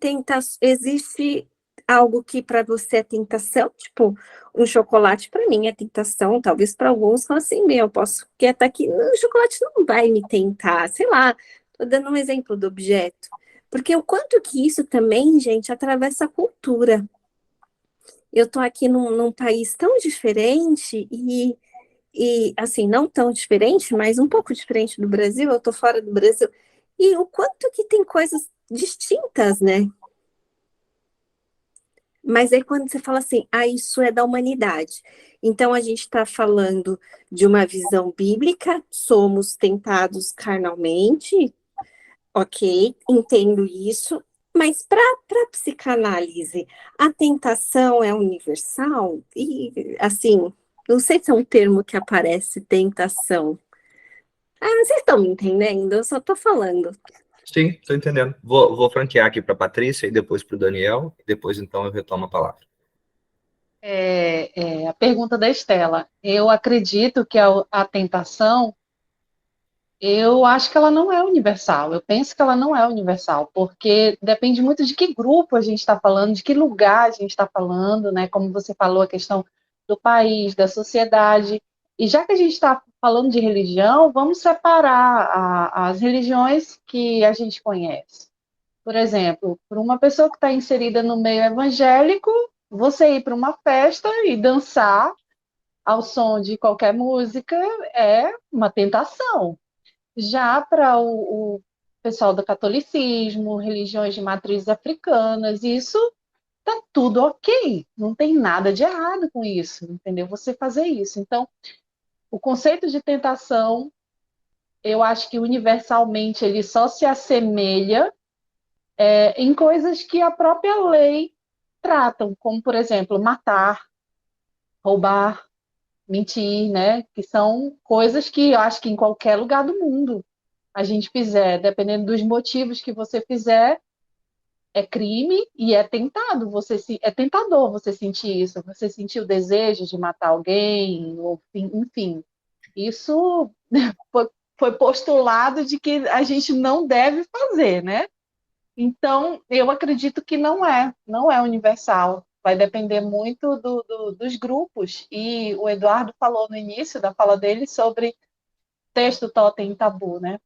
algo que para você é tentação, tipo, um chocolate para mim é tentação, talvez para alguns falam assim, eu posso quietar aqui, o chocolate não vai me tentar, sei lá, tô dando um exemplo do objeto, porque o quanto que isso também, gente, atravessa a cultura. Eu tô aqui num país tão diferente e assim, não tão diferente, mas um pouco diferente do Brasil, eu tô fora do Brasil, e o quanto que tem coisas distintas, né? Mas aí quando você fala assim, isso é da humanidade. Então a gente está falando de uma visão bíblica, somos tentados carnalmente, ok, entendo isso, mas para a psicanálise, a tentação é universal? E assim, não sei se é um termo que aparece, tentação. Vocês estão me entendendo? Eu só estou falando. Sim, estou entendendo. Vou franquear aqui para a Patrícia e depois para o Daniel, e depois então eu retomo a palavra. A pergunta da Estela. Eu acredito que a tentação, eu acho que ela não é universal. Eu penso que ela não é universal, porque depende muito de que grupo a gente está falando, de que lugar a gente está falando, né? Como você falou, a questão do país, da sociedade. E já que a gente está falando de religião, vamos separar as religiões que a gente conhece. Por exemplo, para uma pessoa que está inserida no meio evangélico, você ir para uma festa e dançar ao som de qualquer música é uma tentação. Já para o pessoal do catolicismo, religiões de matrizes africanas, isso tá tudo ok, não tem nada de errado com isso, entendeu? Você fazer isso. Então, o conceito de tentação, eu acho que universalmente ele só se assemelha em coisas que a própria lei tratam, como, por exemplo, matar, roubar, mentir, né? Que são coisas que eu acho que em qualquer lugar do mundo a gente fizer, dependendo dos motivos que você fizer, é crime e é tentado. É tentador você sentir isso, você sentir o desejo de matar alguém, ou, enfim. Isso foi postulado de que a gente não deve fazer, né? Então, eu acredito que não é universal. Vai depender muito dos grupos. E o Eduardo falou no início da fala dele sobre texto, totem e tabu, né?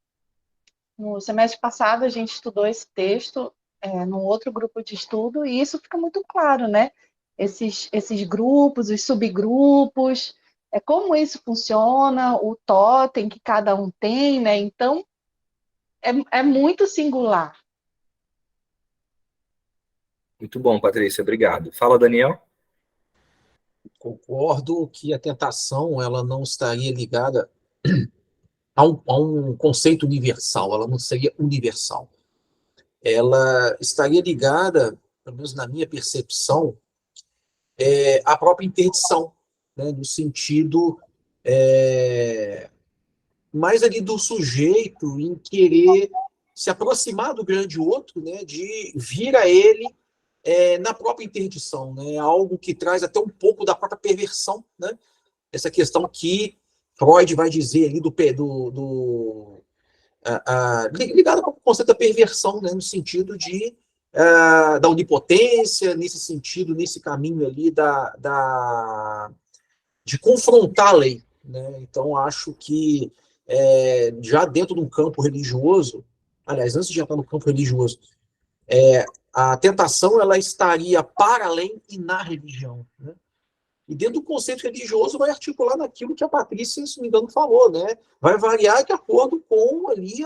No semestre passado, a gente estudou esse texto num outro grupo de estudo, e isso fica muito claro, né? Esses grupos, os subgrupos, como isso funciona, o totem que cada um tem, né? Então, é muito singular. Muito bom, Patrícia, obrigado. Fala, Daniel. Concordo que a tentação ela não estaria ligada a um conceito universal, ela não seria universal. Ela estaria ligada, pelo menos na minha percepção, à própria interdição, né, no sentido mais ali do sujeito em querer se aproximar do grande outro, né, de vir a ele na própria interdição, né, algo que traz até um pouco da própria perversão, né, essa questão que Freud vai dizer ali ligada com o conceito da perversão, né, no sentido da onipotência, nesse sentido, nesse caminho ali de confrontar a lei, né? Então, acho que já dentro de um campo religioso, aliás, antes de entrar no campo religioso, a tentação ela estaria para além e na religião, né? E dentro do conceito religioso vai articular naquilo que a Patrícia, se não me engano, falou, né? Vai variar de acordo com ali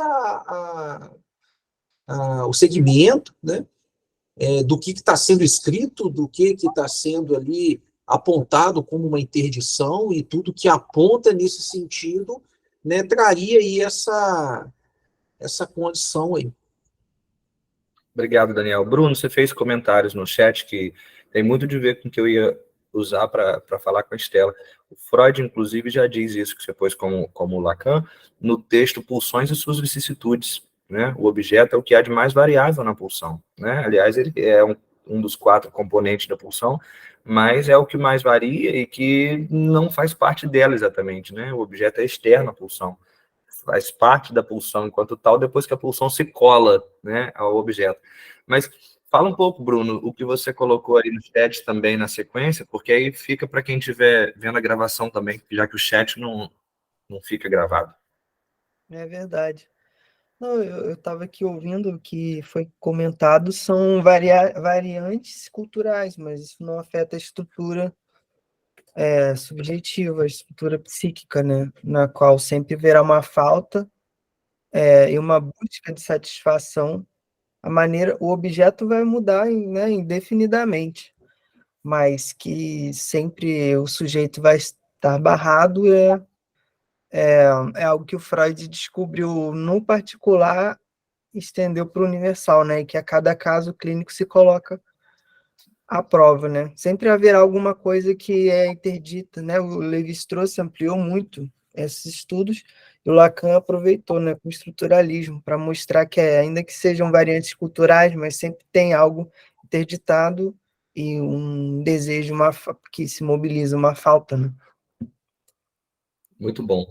o segmento, né? Do que está sendo escrito, do que está sendo ali apontado como uma interdição, e tudo que aponta nesse sentido, né, traria aí essa condição aí. Obrigado, Daniel. Bruno, você fez comentários no chat que tem muito de ver com o que eu ia usar para falar com a Estela. O Freud, inclusive, já diz isso que você pôs como Lacan, no texto Pulsões e Suas Vicissitudes. Né? O objeto é o que há de mais variável na pulsão. Né? Aliás, ele é um dos 4 componentes da pulsão, mas é o que mais varia e que não faz parte dela exatamente. Né? O objeto é externo à pulsão. Faz parte da pulsão enquanto tal, depois que a pulsão se cola, né, ao objeto. Mas fala um pouco, Bruno, o que você colocou aí no chat também na sequência, porque aí fica para quem estiver vendo a gravação também, já que o chat não fica gravado. É verdade. Não, eu estava aqui ouvindo o que foi comentado, são variantes culturais, mas isso não afeta a estrutura subjetiva, a estrutura psíquica, né? Na qual sempre haverá uma falta e uma busca de satisfação. O objeto vai mudar, né, indefinidamente, mas que sempre o sujeito vai estar barrado é algo que o Freud descobriu no particular, estendeu para o universal, né? E que a cada caso clínico se coloca à prova, né? Sempre haverá alguma coisa que é interdita, né? O Lévi-Strauss ampliou muito esses estudos e o Lacan aproveitou, né, com o estruturalismo para mostrar que ainda que sejam variantes culturais, mas sempre tem algo interditado e um desejo que se mobiliza, uma falta, né? Muito bom.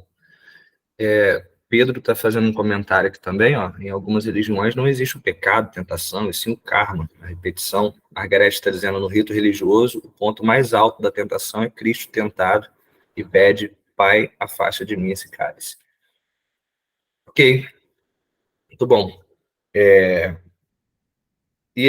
Pedro está fazendo um comentário aqui também, ó. Em algumas religiões não existe o pecado, tentação, e sim o karma, a repetição. Margarete está dizendo, no rito religioso, o ponto mais alto da tentação é Cristo tentado e pede, Pai, afasta de mim esse cálice. Ok, muito bom. E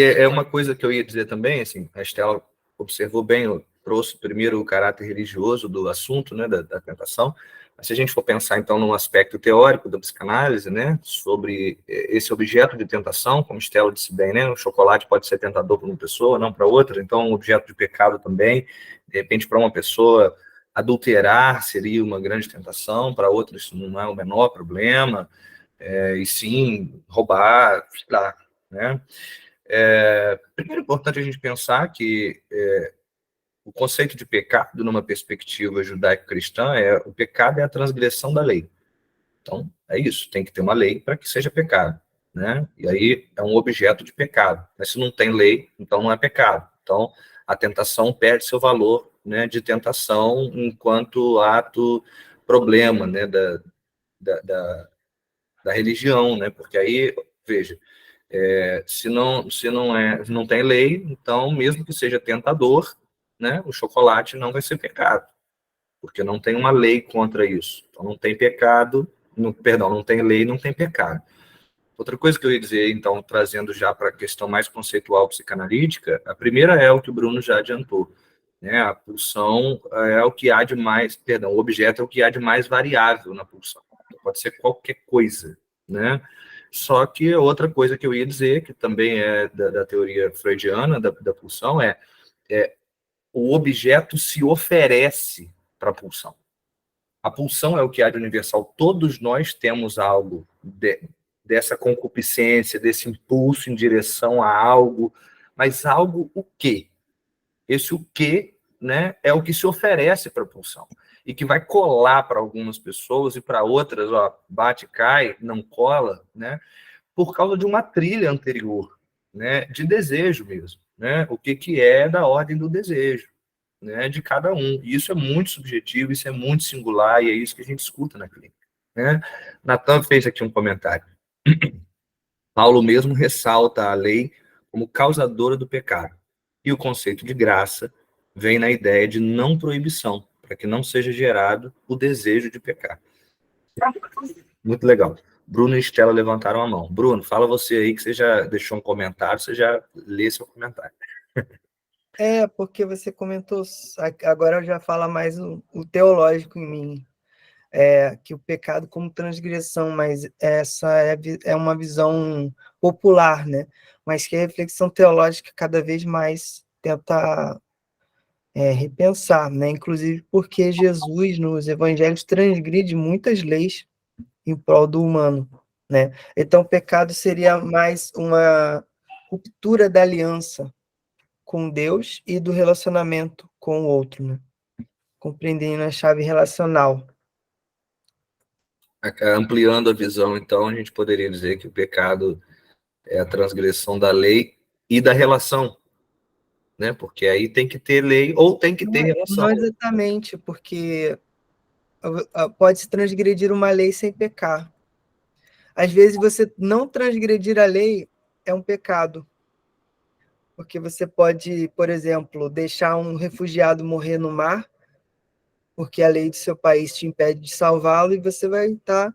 é uma coisa que eu ia dizer também, assim, a Estela observou bem, eu trouxe primeiro o caráter religioso do assunto, né, da tentação, mas se a gente for pensar, então, num aspecto teórico da psicanálise, né, sobre esse objeto de tentação, como Estela disse bem, né, o chocolate pode ser tentador para uma pessoa, não para outra, então, um objeto de pecado também, de repente, para uma pessoa, adulterar seria uma grande tentação, para outra isso não é o menor problema, e sim, roubar, sei lá, né. Primeiro, é importante a gente pensar que o conceito de pecado, numa perspectiva judaico-cristã, o pecado é a transgressão da lei. Então, é isso, tem que ter uma lei para que seja pecado, né? E aí é um objeto de pecado. Mas se não tem lei, então não é pecado. Então, a tentação perde seu valor, né, de tentação enquanto ato problema, né, da religião, né? Porque aí, veja, se não tem lei, então, mesmo que seja tentador, né, o chocolate não vai ser pecado, porque não tem uma lei contra isso. Então, não tem pecado, não tem lei, não tem pecado. Outra coisa que eu ia dizer, então, trazendo já para a questão mais conceitual psicanalítica, a primeira é o que o Bruno já adiantou, né, a pulsão é o que há de mais, o objeto é o que há de mais variável na pulsão. Pode ser qualquer coisa, né? Só que outra coisa que eu ia dizer, que também é da teoria freudiana da pulsão, o objeto se oferece para a pulsão. A pulsão é o que há de universal. Todos nós temos algo dessa concupiscência, desse impulso em direção a algo, mas algo o quê? Esse o quê, né, é o que se oferece para a pulsão e que vai colar para algumas pessoas e para outras, ó, bate, cai, não cola, né, por causa de uma trilha anterior, né, de desejo mesmo, né, o que é da ordem do desejo, né, de cada um. E isso é muito subjetivo, isso é muito singular e é isso que a gente escuta na clínica, né. Natan fez aqui um comentário. Paulo mesmo ressalta a lei como causadora do pecado. E o conceito de graça vem na ideia de não proibição, para que não seja gerado o desejo de pecar. Muito legal. Bruno e Estela levantaram a mão. Bruno, fala você aí que você já deixou um comentário, você já lê seu comentário. Porque você comentou, agora já fala mais o teológico em mim, que o pecado como transgressão, mas essa é uma visão popular, né? Mas que a reflexão teológica cada vez mais tenta repensar, né? Inclusive porque Jesus, nos evangelhos, transgride muitas leis em prol do humano, né? Então, o pecado seria mais uma ruptura da aliança com Deus e do relacionamento com o outro, né? Compreendendo a chave relacional. Ampliando a visão, então, a gente poderia dizer que o pecado é a transgressão da lei e da relação, né? Porque aí tem que ter lei ou tem que ter relação. Não exatamente, porque pode-se transgredir uma lei sem pecar. Às vezes, você não transgredir a lei é um pecado, porque você pode, por exemplo, deixar um refugiado morrer no mar, porque a lei do seu país te impede de salvá-lo, e você vai estar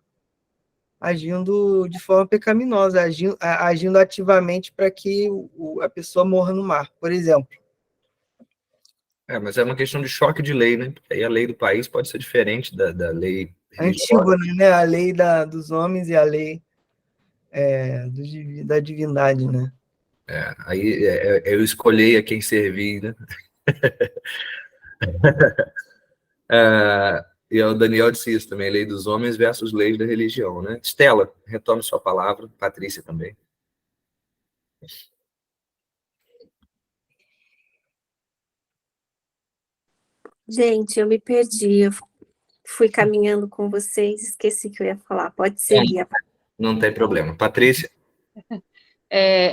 agindo de forma pecaminosa, agindo ativamente para que a pessoa morra no mar, por exemplo. Mas é uma questão de choque de lei, né? Porque aí a lei do país pode ser diferente da lei religiosa. Antígona, né? A lei dos homens e a lei da divindade, né? Aí eu escolhi a quem servir, né? E o Daniel disse isso também, lei dos homens versus lei da religião, né? Estela, retome sua palavra, Patrícia também. Gente, eu me perdi, eu fui caminhando com vocês, esqueci que eu ia falar. Pode seguir. Não tem problema. Patrícia?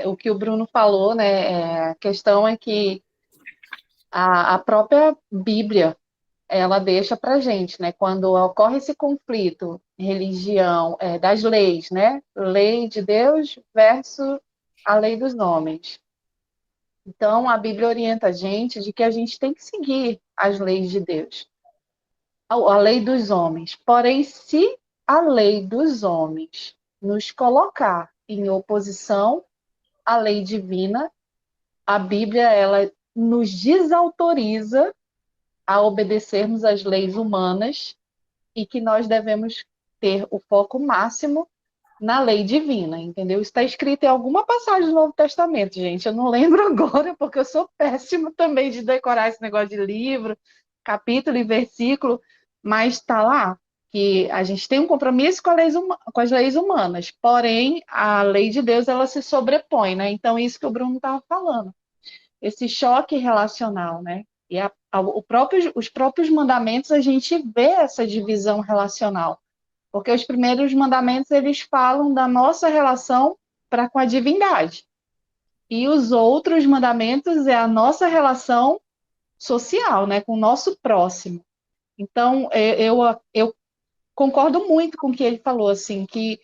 O que o Bruno falou, né? A questão é que a própria Bíblia, ela deixa para gente, né? Quando ocorre esse conflito, religião, das leis, né? Lei de Deus versus a lei dos homens. Então, a Bíblia orienta a gente de que a gente tem que seguir as leis de Deus, a lei dos homens. Porém, se a lei dos homens nos colocar em oposição à lei divina, a Bíblia ela nos desautoriza a obedecermos às leis humanas e que nós devemos ter o foco máximo na lei divina, entendeu? Isso está escrito em alguma passagem do Novo Testamento, gente. Eu não lembro agora, porque eu sou péssima também de decorar esse negócio de livro, capítulo e versículo, mas está lá que a gente tem um compromisso com as leis humanas, porém, a lei de Deus, ela se sobrepõe, né? Então, isso que o Bruno estava falando, esse choque relacional, né? E os próprios mandamentos, a gente vê essa divisão relacional, porque os primeiros mandamentos, eles falam da nossa relação para com a divindade. E os outros mandamentos é a nossa relação social, né, com o nosso próximo. Então, eu concordo muito com o que ele falou, assim, que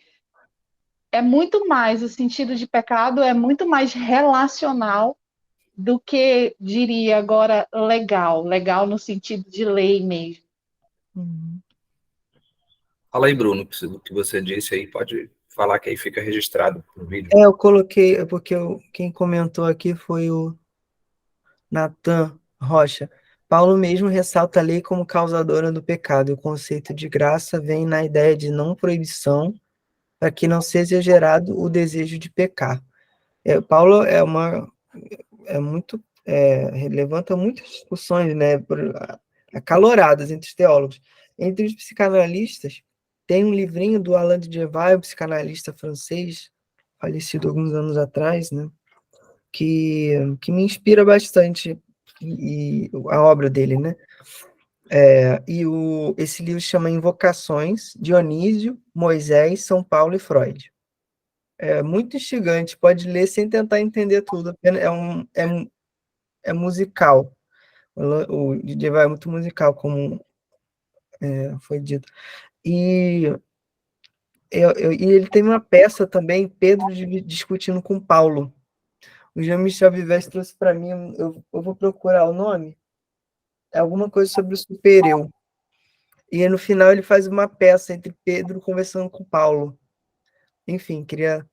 é muito mais, o sentido de pecado é muito mais relacional do que, diria agora, legal no sentido de lei mesmo. Fala aí, Bruno, o que você disse aí, pode falar que aí fica registrado no vídeo. Eu coloquei, porque quem comentou aqui foi o Natan Rocha. Paulo mesmo ressalta a lei como causadora do pecado. O conceito de graça vem na ideia de não proibição, para que não seja gerado o desejo de pecar. Paulo levanta muitas discussões, né, acaloradas entre os teólogos. Entre os psicanalistas, tem um livrinho do Alain de Gevalle, um psicanalista francês, falecido alguns anos atrás, né, que me inspira bastante, e a obra dele, né? Esse livro chama Invocações, Dionísio, Moisés, São Paulo e Freud. É muito instigante, pode ler sem tentar entender tudo, é musical. O DJ vai muito musical, como foi dito. E ele tem uma peça também, Pedro discutindo com Paulo. O Jean-Michel Vives trouxe para mim, eu vou procurar o nome, é alguma coisa sobre o supereu. E no final ele faz uma peça entre Pedro conversando com Paulo. Enfim, queria...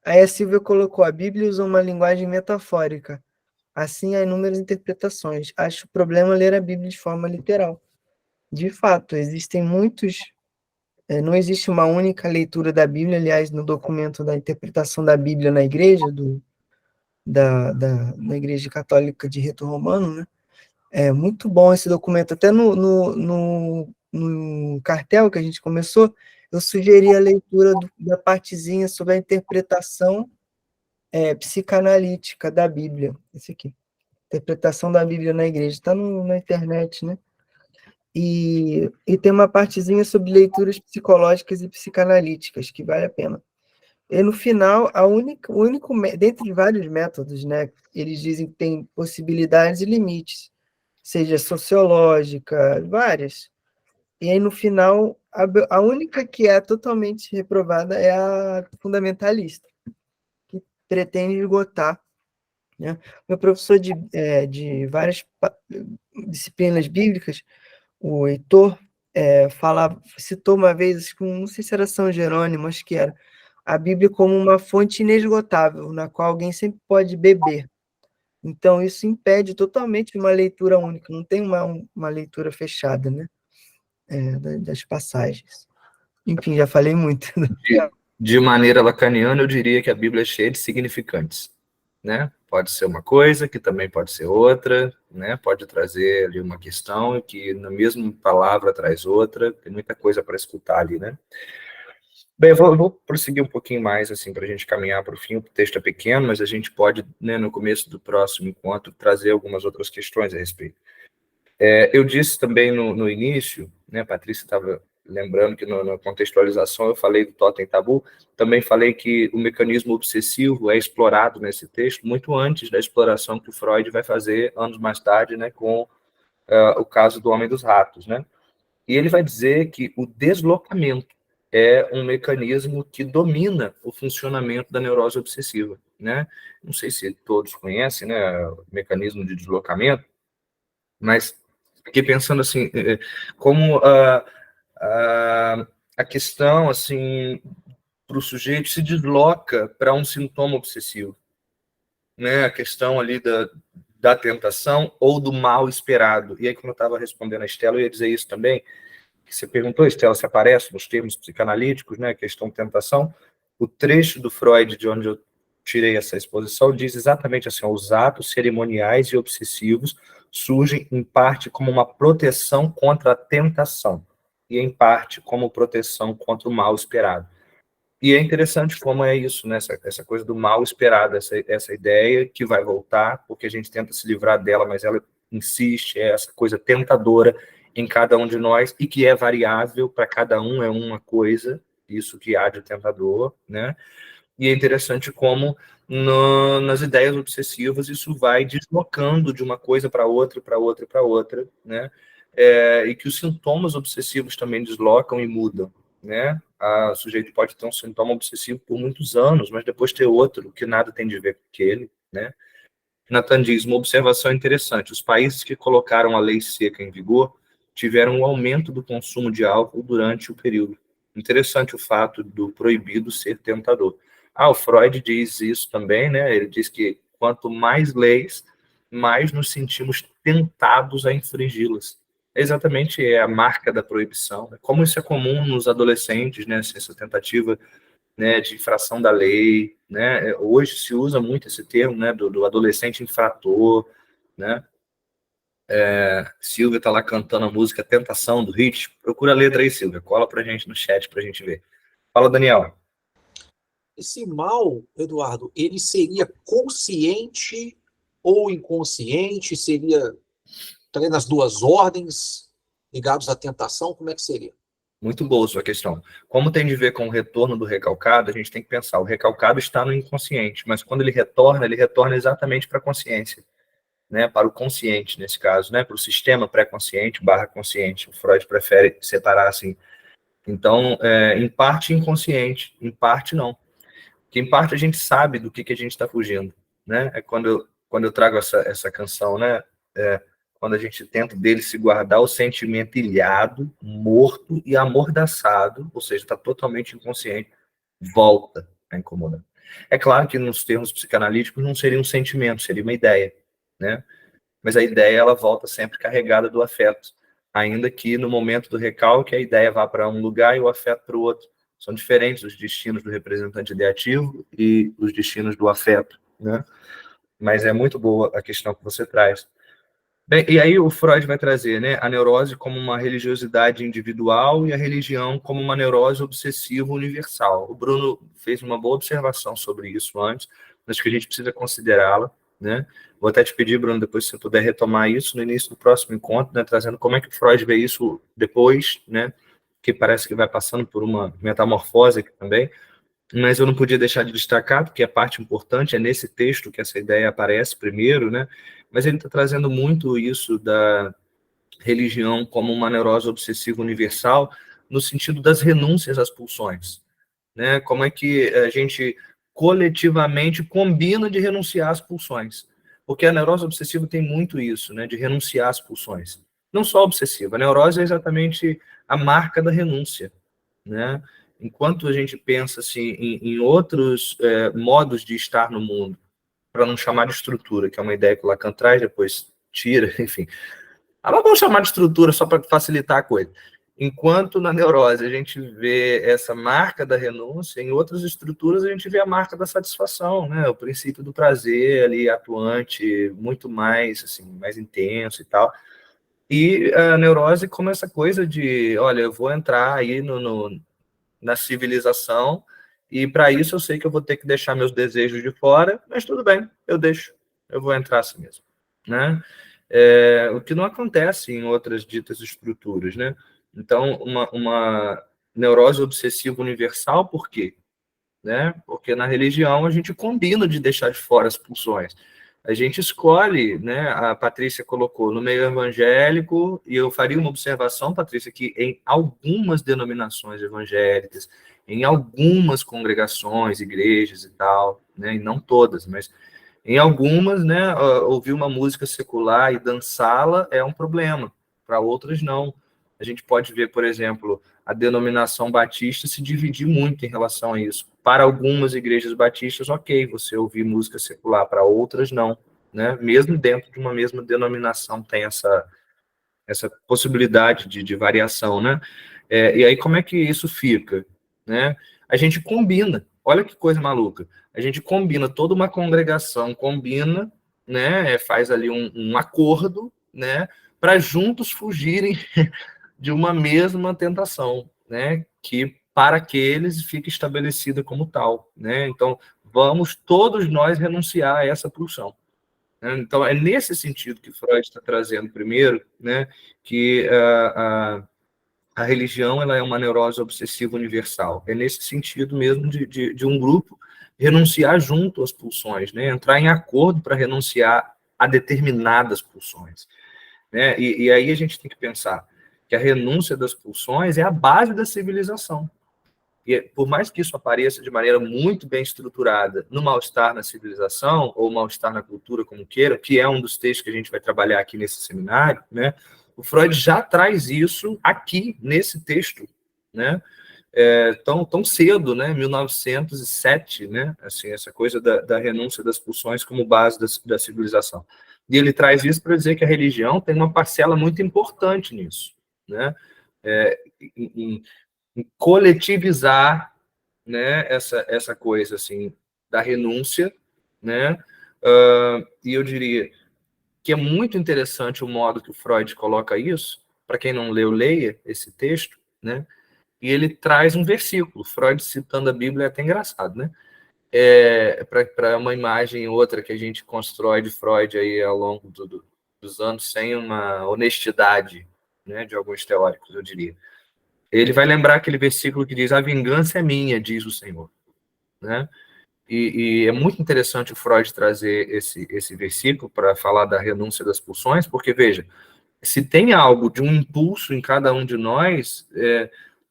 Aí a Silvia colocou, a Bíblia usa uma linguagem metafórica. Assim, há inúmeras interpretações. Acho o problema ler a Bíblia de forma literal. De fato, existem muitos. Não existe uma única leitura da Bíblia, aliás, no documento da interpretação da Bíblia na igreja, na Igreja Católica de Rito Romano, né? É muito bom esse documento. Até no cartel que a gente começou, eu sugeri a leitura da partezinha sobre a interpretação psicanalítica da Bíblia. Esse aqui. Interpretação da Bíblia na igreja. Está na internet, né? E tem uma partezinha sobre leituras psicológicas e psicanalíticas, que vale a pena. E no final, o único, dentre vários métodos, né? Eles dizem que tem possibilidades e limites, seja sociológica, várias. E aí, no final, a única que é totalmente reprovada é a fundamentalista, que pretende esgotar, né? Meu professor de várias disciplinas bíblicas, o Heitor, citou uma vez, não sei se era São Jerônimo, acho que era, a Bíblia como uma fonte inesgotável, na qual alguém sempre pode beber. Então, isso impede totalmente uma leitura única, não tem uma leitura fechada, né? Das passagens. Enfim, já falei muito. De maneira lacaniana, eu diria que a Bíblia é cheia de significantes, né? Pode ser uma coisa, que também pode ser outra, né? Pode trazer ali uma questão que na mesma palavra traz outra, tem muita coisa para escutar ali, né? Bem, eu vou prosseguir um pouquinho mais, assim, para a gente caminhar para o fim. O texto é pequeno, mas a gente pode, né, no começo do próximo encontro, trazer algumas outras questões a respeito. Eu disse também no início, né, a Patrícia estava lembrando que na contextualização eu falei do totem tabu, também falei que o mecanismo obsessivo é explorado nesse texto muito antes da exploração que o Freud vai fazer anos mais tarde, né, com o caso do Homem dos Ratos, né? E ele vai dizer que o deslocamento é um mecanismo que domina o funcionamento da neurose obsessiva, né? Não sei se todos conhecem, né, o mecanismo de deslocamento, mas fiquei pensando assim, como a questão, assim, para o sujeito se desloca para um sintoma obsessivo, né? A questão ali da tentação ou do mal esperado. E aí, quando eu estava respondendo a Estela, eu ia dizer isso também, que você perguntou, Estela, se aparece nos termos psicanalíticos, né, questão tentação, o trecho do Freud, de onde eu tirei essa exposição, diz exatamente assim: os atos cerimoniais e obsessivos surgem em parte como uma proteção contra a tentação e em parte como proteção contra o mal esperado. E é interessante como é isso, né? Essa coisa do mal esperado, essa ideia que vai voltar, porque a gente tenta se livrar dela, mas ela insiste, é essa coisa tentadora em cada um de nós e que é variável, para cada um é uma coisa, isso que há de tentador, né? E é interessante como nas ideias obsessivas isso vai deslocando de uma coisa para outra, para outra, para outra, né? E que os sintomas obsessivos também deslocam e mudam, né? O sujeito pode ter um sintoma obsessivo por muitos anos, mas depois ter outro que nada tem de ver com aquele, né? Nathan diz, uma observação interessante: os países que colocaram a lei seca em vigor tiveram um aumento do consumo de álcool durante o período. Interessante o fato do proibido ser tentador. O Freud diz isso também, né? Ele diz que quanto mais leis, mais nos sentimos tentados a infringi-las. Exatamente, é a marca da proibição. Como isso é comum nos adolescentes, né? Essa tentativa, né, de infração da lei, né? Hoje se usa muito esse termo, né, do adolescente infrator, né? Silvia está lá cantando a música Tentação, do Hit. Procura a letra aí, Silvia. Cola pra gente no chat pra gente ver. Fala, Daniel. Esse mal, Eduardo, ele seria consciente ou inconsciente? Seria nas duas ordens, ligados à tentação? Como é que seria? Muito boa a sua questão. Como tem de ver com o retorno do recalcado, a gente tem que pensar, o recalcado está no inconsciente, mas quando ele retorna exatamente para a consciência, né? Para o consciente, nesse caso, né? Para o sistema pré-consciente / consciente. O Freud prefere separar assim. Então, em parte inconsciente, em parte não. Que em parte a gente sabe do que a gente está fugindo, né? É quando eu trago essa canção, né? Quando a gente tenta dele se guardar o sentimento ilhado, morto e amordaçado, ou seja, está totalmente inconsciente, volta a incomodar. É claro que nos termos psicanalíticos não seria um sentimento, seria uma ideia, né? Mas a ideia, ela volta sempre carregada do afeto, ainda que no momento do recalque a ideia vá para um lugar e o afeto para o outro. São diferentes os destinos do representante ideativo e os destinos do afeto, né? Mas é muito boa a questão que você traz. Bem, e aí o Freud vai trazer, né, a neurose como uma religiosidade individual e a religião como uma neurose obsessiva universal. O Bruno fez uma boa observação sobre isso antes, mas que a gente precisa considerá-la, né? Vou até te pedir, Bruno, depois se você puder retomar isso no início do próximo encontro, né, trazendo como é que o Freud vê isso depois, né, que parece que vai passando por uma metamorfose aqui também. Mas eu não podia deixar de destacar, porque a parte importante é nesse texto que essa ideia aparece primeiro, né? Mas ele está trazendo muito isso da religião como uma neurose obsessiva universal, no sentido das renúncias às pulsões, né? Como é que a gente coletivamente combina de renunciar às pulsões? Porque a neurose obsessiva tem muito isso, né? De renunciar às pulsões. Não só obsessiva, a neurose é exatamente a marca da renúncia, né? Enquanto a gente pensa assim, em outros modos de estar no mundo, para não chamar de estrutura, que é uma ideia que o Lacan traz, depois tira, enfim. Mas vamos chamar de estrutura só para facilitar a coisa. Enquanto na neurose a gente vê essa marca da renúncia, em outras estruturas a gente vê a marca da satisfação, né? O princípio do prazer ali atuante, muito mais, assim, mais intenso e tal. E a neurose como essa coisa de, olha, eu vou entrar aí na civilização, e para isso eu sei que eu vou ter que deixar meus desejos de fora, mas tudo bem, eu deixo, eu vou entrar assim mesmo, né? O que não acontece em outras ditas estruturas, né? Então, uma neurose obsessiva universal, por quê? Né? Porque na religião a gente combina de deixar de fora as pulsões. A gente escolhe, né? A Patrícia colocou no meio evangélico, e eu faria uma observação, Patrícia, que em algumas denominações evangélicas, em algumas congregações, igrejas e tal, né? E não todas, mas em algumas, né? Ouvir uma música secular e dançá-la é um problema, para outras não. A gente pode ver, por exemplo, a denominação batista se dividir muito em relação a isso. Para algumas igrejas batistas, ok, você ouvir música secular, para outras não, né? Mesmo dentro de uma mesma denominação tem essa possibilidade de variação, né? E aí como é que isso fica, né? A gente combina, olha que coisa maluca, a gente combina, toda uma congregação combina, né? Faz ali um acordo, né? Para juntos fugirem de uma mesma tentação, né? Que para aqueles fica estabelecida como tal, né? Então, vamos todos nós renunciar a essa pulsão, né? Então, é nesse sentido que Freud está trazendo primeiro, né? Que a religião, ela é uma neurose obsessiva universal. É nesse sentido mesmo de um grupo renunciar junto às pulsões, né? Entrar em acordo para renunciar a determinadas pulsões, né? E aí a gente tem que pensar que a renúncia das pulsões é a base da civilização. E por mais que isso apareça de maneira muito bem estruturada no mal-estar na civilização, ou mal-estar na cultura, como queira, que é um dos textos que a gente vai trabalhar aqui nesse seminário, né? O Freud já traz isso aqui, nesse texto, né? Tão cedo, né? 1907, né? Assim, essa coisa da renúncia das pulsões como base da civilização. E ele traz isso para dizer que a religião tem uma parcela muito importante nisso, né? Em coletivizar, né? Essa coisa assim da renúncia, né? E eu diria que é muito interessante o modo que o Freud coloca isso. Para quem não leu, leia esse texto, né? E ele traz um versículo, Freud citando a Bíblia é até engraçado, né? Para uma imagem ou outra que a gente constrói de Freud aí ao longo dos anos, sem uma honestidade, né, de alguns teóricos, eu diria. Ele vai lembrar aquele versículo que diz: a vingança é minha, diz o Senhor, né? E é muito interessante o Freud trazer esse versículo para falar da renúncia das pulsões, porque, veja, se tem algo de um impulso em cada um de nós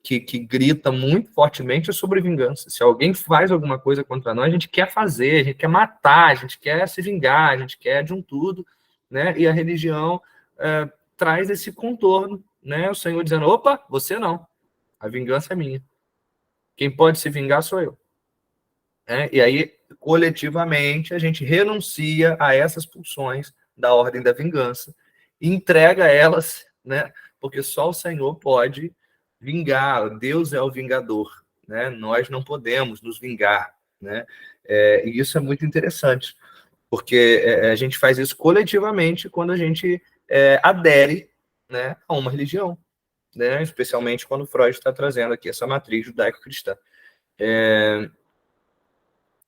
que grita muito fortemente, é sobre vingança. Se alguém faz alguma coisa contra nós, a gente quer fazer, a gente quer matar, a gente quer se vingar, a gente quer de um tudo, né? E a religião traz esse contorno, né? O Senhor dizendo: opa, você não, a vingança é minha. Quem pode se vingar sou eu. E aí, coletivamente, a gente renuncia a essas pulsões da ordem da vingança e entrega elas, né? Porque só o Senhor pode vingar, Deus é o vingador, né? Nós não podemos nos vingar, né? E isso é muito interessante, porque a gente faz isso coletivamente quando a gente adere, né, a uma religião, né? Especialmente quando Freud está trazendo aqui essa matriz judaico-cristã.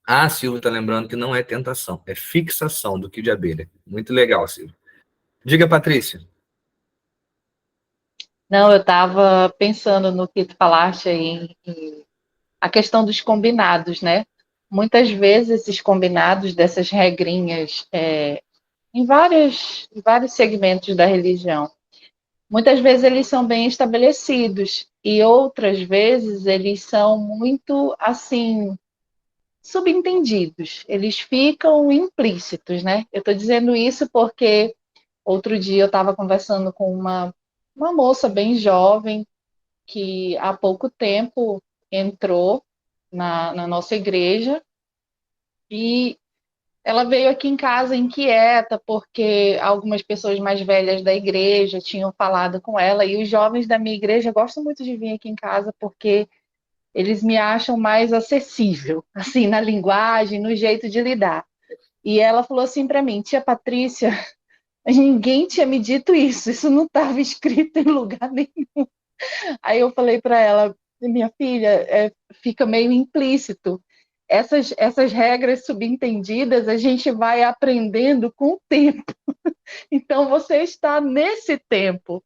A Silvia está lembrando que não é tentação, é fixação do que de abelha. Muito legal, Silvia. Diga, Patrícia. Não, eu estava pensando no que tu falaste aí, a questão dos combinados, né? Muitas vezes esses combinados dessas regrinhas em vários segmentos da religião, muitas vezes eles são bem estabelecidos e outras vezes eles são muito, assim, subentendidos. Eles ficam implícitos, né? Eu estou dizendo isso porque outro dia eu estava conversando com uma moça bem jovem que há pouco tempo entrou na nossa igreja e ela veio aqui em casa inquieta porque algumas pessoas mais velhas da igreja tinham falado com ela e os jovens da minha igreja gostam muito de vir aqui em casa porque eles me acham mais acessível, assim, na linguagem, no jeito de lidar. E ela falou assim para mim, tia Patrícia, ninguém tinha me dito isso não estava escrito em lugar nenhum. Aí eu falei para ela, minha filha, fica meio implícito. Essas regras subentendidas a gente vai aprendendo com o tempo. Então você está nesse tempo.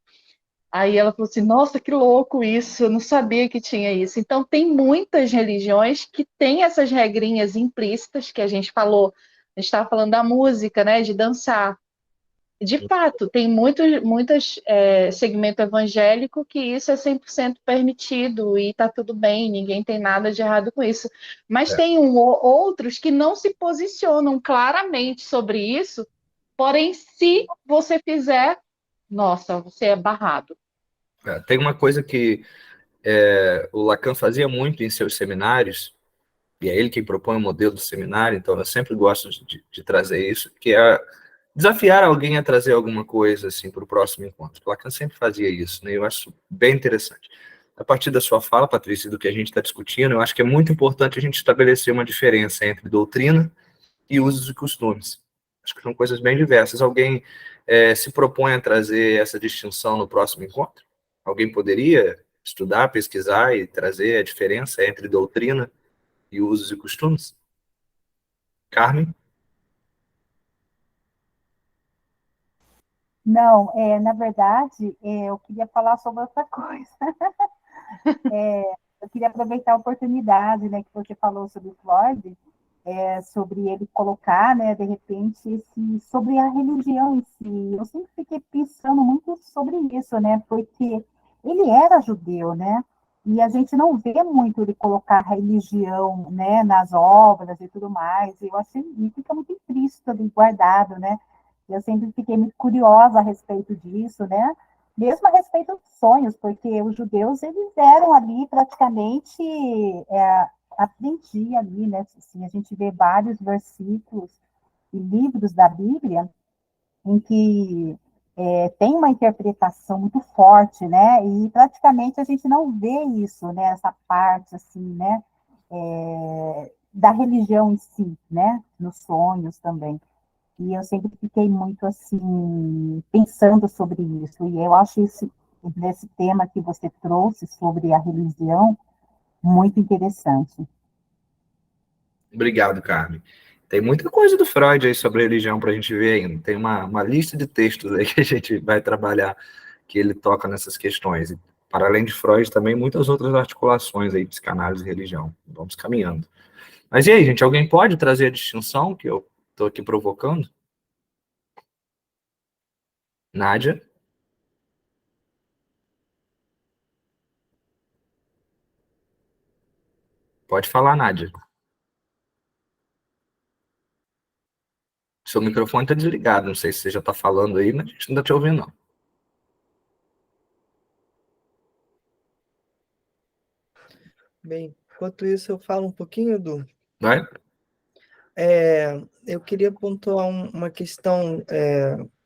Aí ela falou assim: nossa, que louco isso, eu não sabia que tinha isso. Então, tem muitas religiões que têm essas regrinhas implícitas que a gente falou, a gente estava falando da música, né, de dançar. De fato, tem muitos segmento evangélico que isso é 100% permitido e está tudo bem, ninguém tem nada de errado com isso. Mas tem outros que não se posicionam claramente sobre isso, porém, se você fizer, nossa, você é barrado. Tem uma coisa que o Lacan fazia muito em seus seminários, e é ele quem propõe o modelo do seminário, então eu sempre gosto de trazer isso, que é desafiar alguém a trazer alguma coisa assim, para o próximo encontro. O Lacan sempre fazia isso, né? Eu acho bem interessante. A partir da sua fala, Patrícia, do que a gente está discutindo, eu acho que é muito importante a gente estabelecer uma diferença entre doutrina e usos e costumes. Acho que são coisas bem diversas. Alguém se propõe a trazer essa distinção no próximo encontro? Alguém poderia estudar, pesquisar e trazer a diferença entre doutrina e usos e costumes? Carmen? Não, na verdade, eu queria falar sobre outra coisa. Eu queria aproveitar a oportunidade, né, que você falou sobre o Freud, sobre ele colocar, né, de repente, sobre a religião em si. Eu sempre fiquei pensando muito sobre isso, né, porque ele era judeu, né, e a gente não vê muito ele colocar a religião, né, nas obras e tudo mais. E eu achei, e fica muito implícito ali, guardado, né. Eu sempre fiquei muito curiosa a respeito disso, né, mesmo a respeito dos sonhos, porque os judeus, eles eram ali praticamente, aprendi ali, né? Assim, a gente vê vários versículos e livros da Bíblia em que tem uma interpretação muito forte, né? E praticamente a gente não vê isso, né? Essa parte, assim, né? Da religião em si, né? Nos sonhos também. E eu sempre fiquei muito assim, pensando sobre isso. E eu acho nesse tema que você trouxe sobre a religião, muito interessante. Obrigado, Carmen. Tem muita coisa do Freud aí sobre religião para a gente ver ainda. Tem uma lista de textos aí que a gente vai trabalhar, que ele toca nessas questões. E, para além de Freud, também muitas outras articulações aí, psicanálise e religião. Vamos caminhando. Mas e aí, gente, alguém pode trazer a distinção que eu estou aqui provocando? Nádia? Pode falar, Nádia. Seu microfone está desligado, não sei se você já está falando aí, mas a gente não está te ouvindo, não. Bem, enquanto isso eu falo um pouquinho, Edu. Vai? Eu queria pontuar uma questão,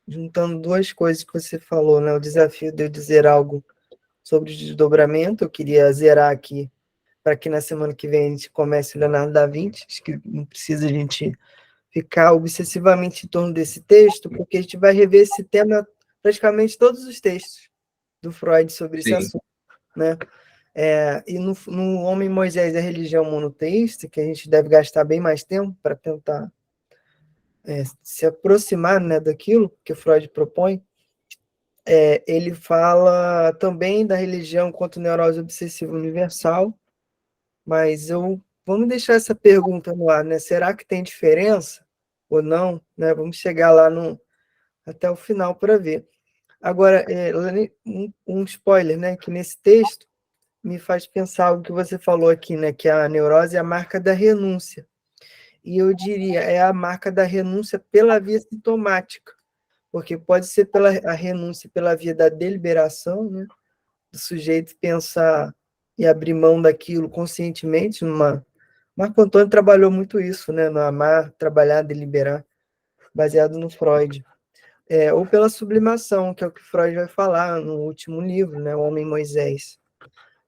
juntando duas coisas que você falou, né? O desafio de eu dizer algo sobre desdobramento, eu queria zerar aqui, para que na semana que vem a gente comece o Leonardo da Vinci, acho que não precisa a gente ficar obsessivamente em torno desse texto, porque a gente vai rever esse tema praticamente todos os textos do Freud sobre esse assunto, né? E no Homem Moisés e a Religião Monoteísta, que a gente deve gastar bem mais tempo para tentar se aproximar, né, daquilo que Freud propõe, ele fala também da religião quanto neurose obsessiva universal, mas vamos deixar essa pergunta no ar, né? Será que tem diferença ou não? Né? Vamos chegar lá até o final para ver. Agora, um spoiler, né? Que nesse texto me faz pensar o que você falou aqui, né? Que a neurose é a marca da renúncia. E eu diria, é a marca da renúncia pela via sintomática, porque pode ser a renúncia pela via da deliberação, né? Do sujeito pensar e abrir mão daquilo conscientemente. Marco Antônio trabalhou muito isso, né? No amar, trabalhar, deliberar, baseado no Freud. Ou pela sublimação, que é o que Freud vai falar no último livro, né? O Homem Moisés,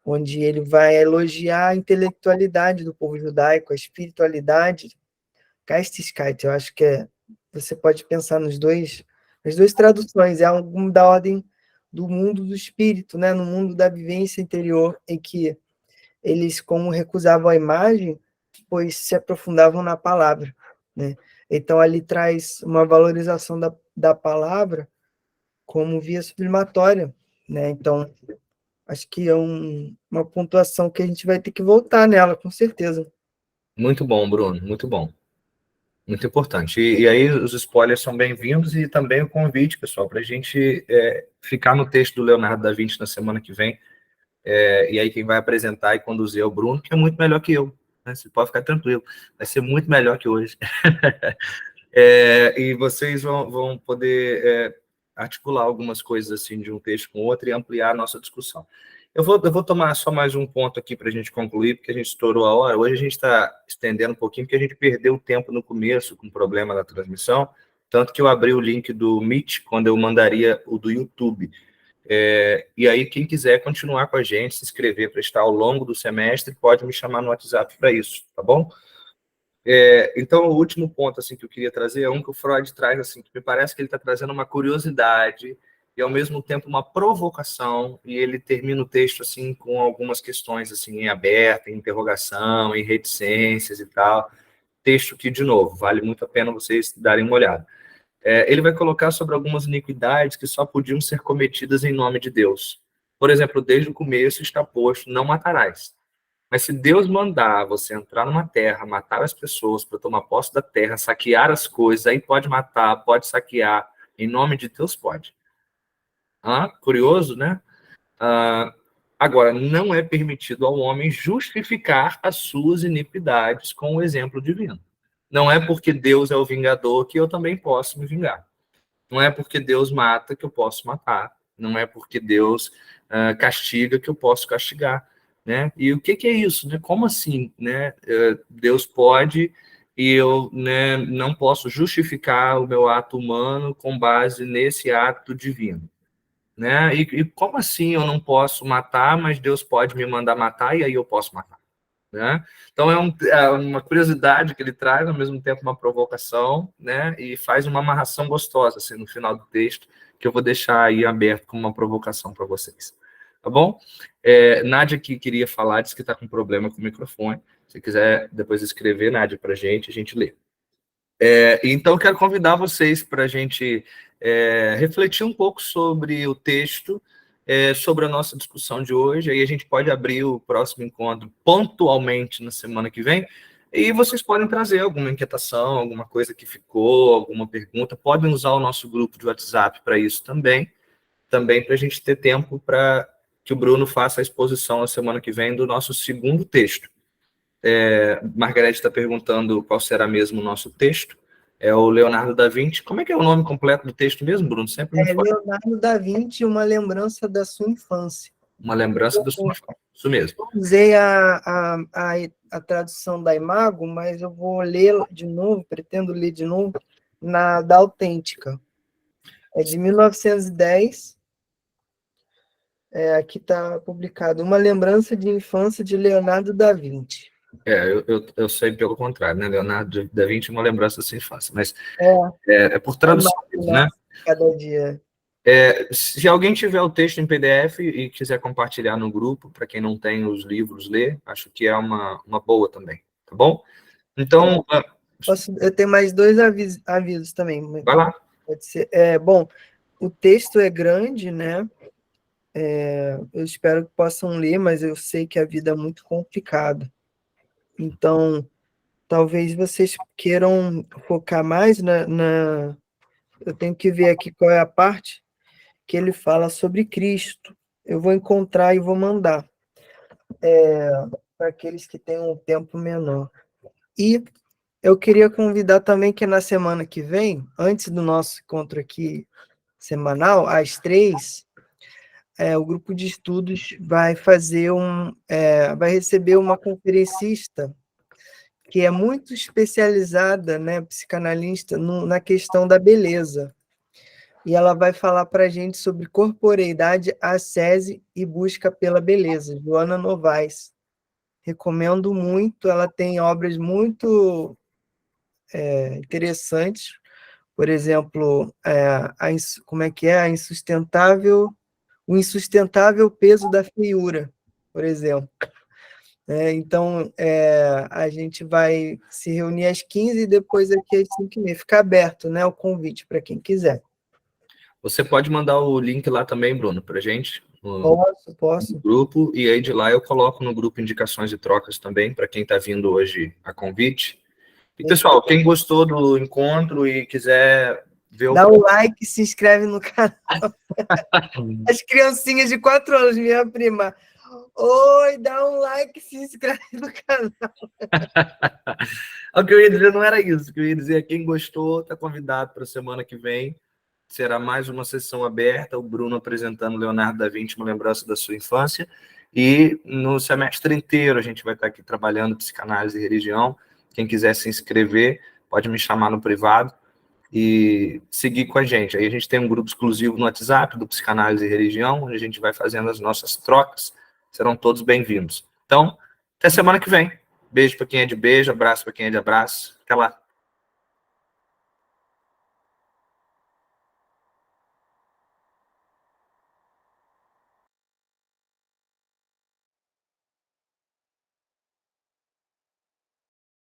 onde ele vai elogiar a intelectualidade do povo judaico, a espiritualidade, Geistlichkeit, eu acho que você pode pensar nas duas traduções, é algo da ordem do mundo do espírito, né? No mundo da vivência interior, em que eles, como recusavam a imagem, pois se aprofundavam na palavra, né? Então, ali traz uma valorização da palavra como via sublimatória, né? Então, acho que é uma pontuação que a gente vai ter que voltar nela, com certeza. Muito bom, Bruno, muito bom. Muito importante. E aí os spoilers são bem-vindos e também o convite, pessoal, para a gente ficar no texto do Leonardo da Vinci na semana que vem. E aí quem vai apresentar e conduzir é o Bruno, que é muito melhor que eu. Né? Você pode ficar tranquilo. Vai ser muito melhor que hoje. E vocês vão poder articular algumas coisas assim de um texto com o outro e ampliar a nossa discussão. Eu vou tomar só mais um ponto aqui para a gente concluir, porque a gente estourou a hora. Hoje a gente está estendendo um pouquinho, porque a gente perdeu o tempo no começo com o problema da transmissão, tanto que eu abri o link do Meet quando eu mandaria o do YouTube. E aí, quem quiser continuar com a gente, se inscrever para estar ao longo do semestre, pode me chamar no WhatsApp para isso, tá bom? Então, o último ponto assim, que eu queria trazer é um que o Freud traz, assim, que me parece que ele está trazendo uma curiosidade e, ao mesmo tempo, uma provocação, e ele termina o texto assim, com algumas questões assim, em aberto, em interrogação, em reticências e tal. Texto que, de novo, vale muito a pena vocês darem uma olhada. Ele vai colocar sobre algumas iniquidades que só podiam ser cometidas em nome de Deus. Por exemplo, desde o começo está posto, não matarás. Mas se Deus mandar você entrar numa terra, matar as pessoas para tomar posse da terra, saquear as coisas, aí pode matar, pode saquear, em nome de Deus pode. Curioso, né? Agora, não é permitido ao homem justificar as suas iniquidades com o exemplo divino. Não é porque Deus é o vingador que eu também posso me vingar. Não é porque Deus mata que eu posso matar. Não é porque Deus castiga que eu posso castigar. Né? E o que é isso? Né? Como assim? Né? Deus pode e eu, né, não posso justificar o meu ato humano com base nesse ato divino. Né? E como assim eu não posso matar, mas Deus pode me mandar matar e aí eu posso matar? Né? Então é uma curiosidade que ele traz, ao mesmo tempo uma provocação, né? E faz uma amarração gostosa assim, no final do texto, que eu vou deixar aí aberto como uma provocação para vocês. Tá bom? Nádia que queria falar, disse que está com problema com o microfone. Se quiser depois escrever, Nádia, para a gente lê. Então, quero convidar vocês para a gente refletir um pouco sobre o texto, sobre a nossa discussão de hoje. Aí a gente pode abrir o próximo encontro pontualmente na semana que vem. E vocês podem trazer alguma inquietação, alguma coisa que ficou, alguma pergunta. Podem usar o nosso grupo de WhatsApp para isso também para a gente ter tempo para que o Bruno faça a exposição na semana que vem do nosso segundo texto. Margarete está perguntando qual será mesmo o nosso texto. É o Leonardo da Vinci. Como é que é o nome completo do texto mesmo, Bruno? Sempre me fala. Leonardo da Vinci, uma lembrança da sua infância. Uma lembrança da sua infância. Isso mesmo. Usei a tradução da Imago, mas eu vou ler de novo, pretendo ler de novo, da Autêntica. É de 1910. Aqui está publicado Uma Lembrança de Infância de Leonardo da Vinci. Eu sei pelo contrário, né? Leonardo da Vinci é uma lembrança da sua infância, mas É, é por tradução, né? cada dia. Se alguém tiver o texto em PDF e quiser compartilhar no grupo, para quem não tem os livros ler, acho que é uma boa também, tá bom? Então, Eu tenho mais 2 avisos também. vai lá. Pode ser. Bom, o texto é grande, né? Eu espero que possam ler, mas eu sei que a vida é muito complicada. Então, talvez vocês queiram focar mais Eu tenho que ver aqui qual é a parte que ele fala sobre Cristo. Eu vou encontrar e vou mandar para aqueles que têm um tempo menor. E eu queria convidar também que na semana que vem, antes do nosso encontro aqui semanal, às 3, o grupo de estudos vai vai receber uma conferencista que é muito especializada, né, psicanalista, na questão da beleza. E ela vai falar para a gente sobre corporeidade, ascese e busca pela beleza. Joana Novaes. Recomendo muito, ela tem obras muito interessantes. Por exemplo, como é que é? O insustentável peso da feiura, por exemplo. Então, a gente vai se reunir às 15 e depois aqui às 5h30. Fica aberto, né, o convite para quem quiser. Você pode mandar o link lá também, Bruno, para a gente? Posso. No grupo, e aí de lá eu coloco no grupo indicações e trocas também, para quem está vindo hoje a convite. E, pessoal, quem gostou do encontro e quiser ver Dá um like, se inscreve no canal. As criancinhas de 4 anos, minha prima. Oi, dá um like, se inscreve no canal. O que eu ia dizer não era isso. O que eu ia dizer é quem gostou está convidado para a semana que vem. Será mais uma sessão aberta, o Bruno apresentando Leonardo da Vinci, uma lembrança da sua infância. E no semestre inteiro a gente vai estar aqui trabalhando psicanálise e religião. Quem quiser se inscrever, pode me chamar no privado e seguir com a gente. Aí a gente tem um grupo exclusivo no WhatsApp do Psicanálise e Religião, onde a gente vai fazendo as nossas trocas. Serão todos bem-vindos. Então, até semana que vem. Beijo para quem é de beijo, abraço para quem é de abraço. Até lá.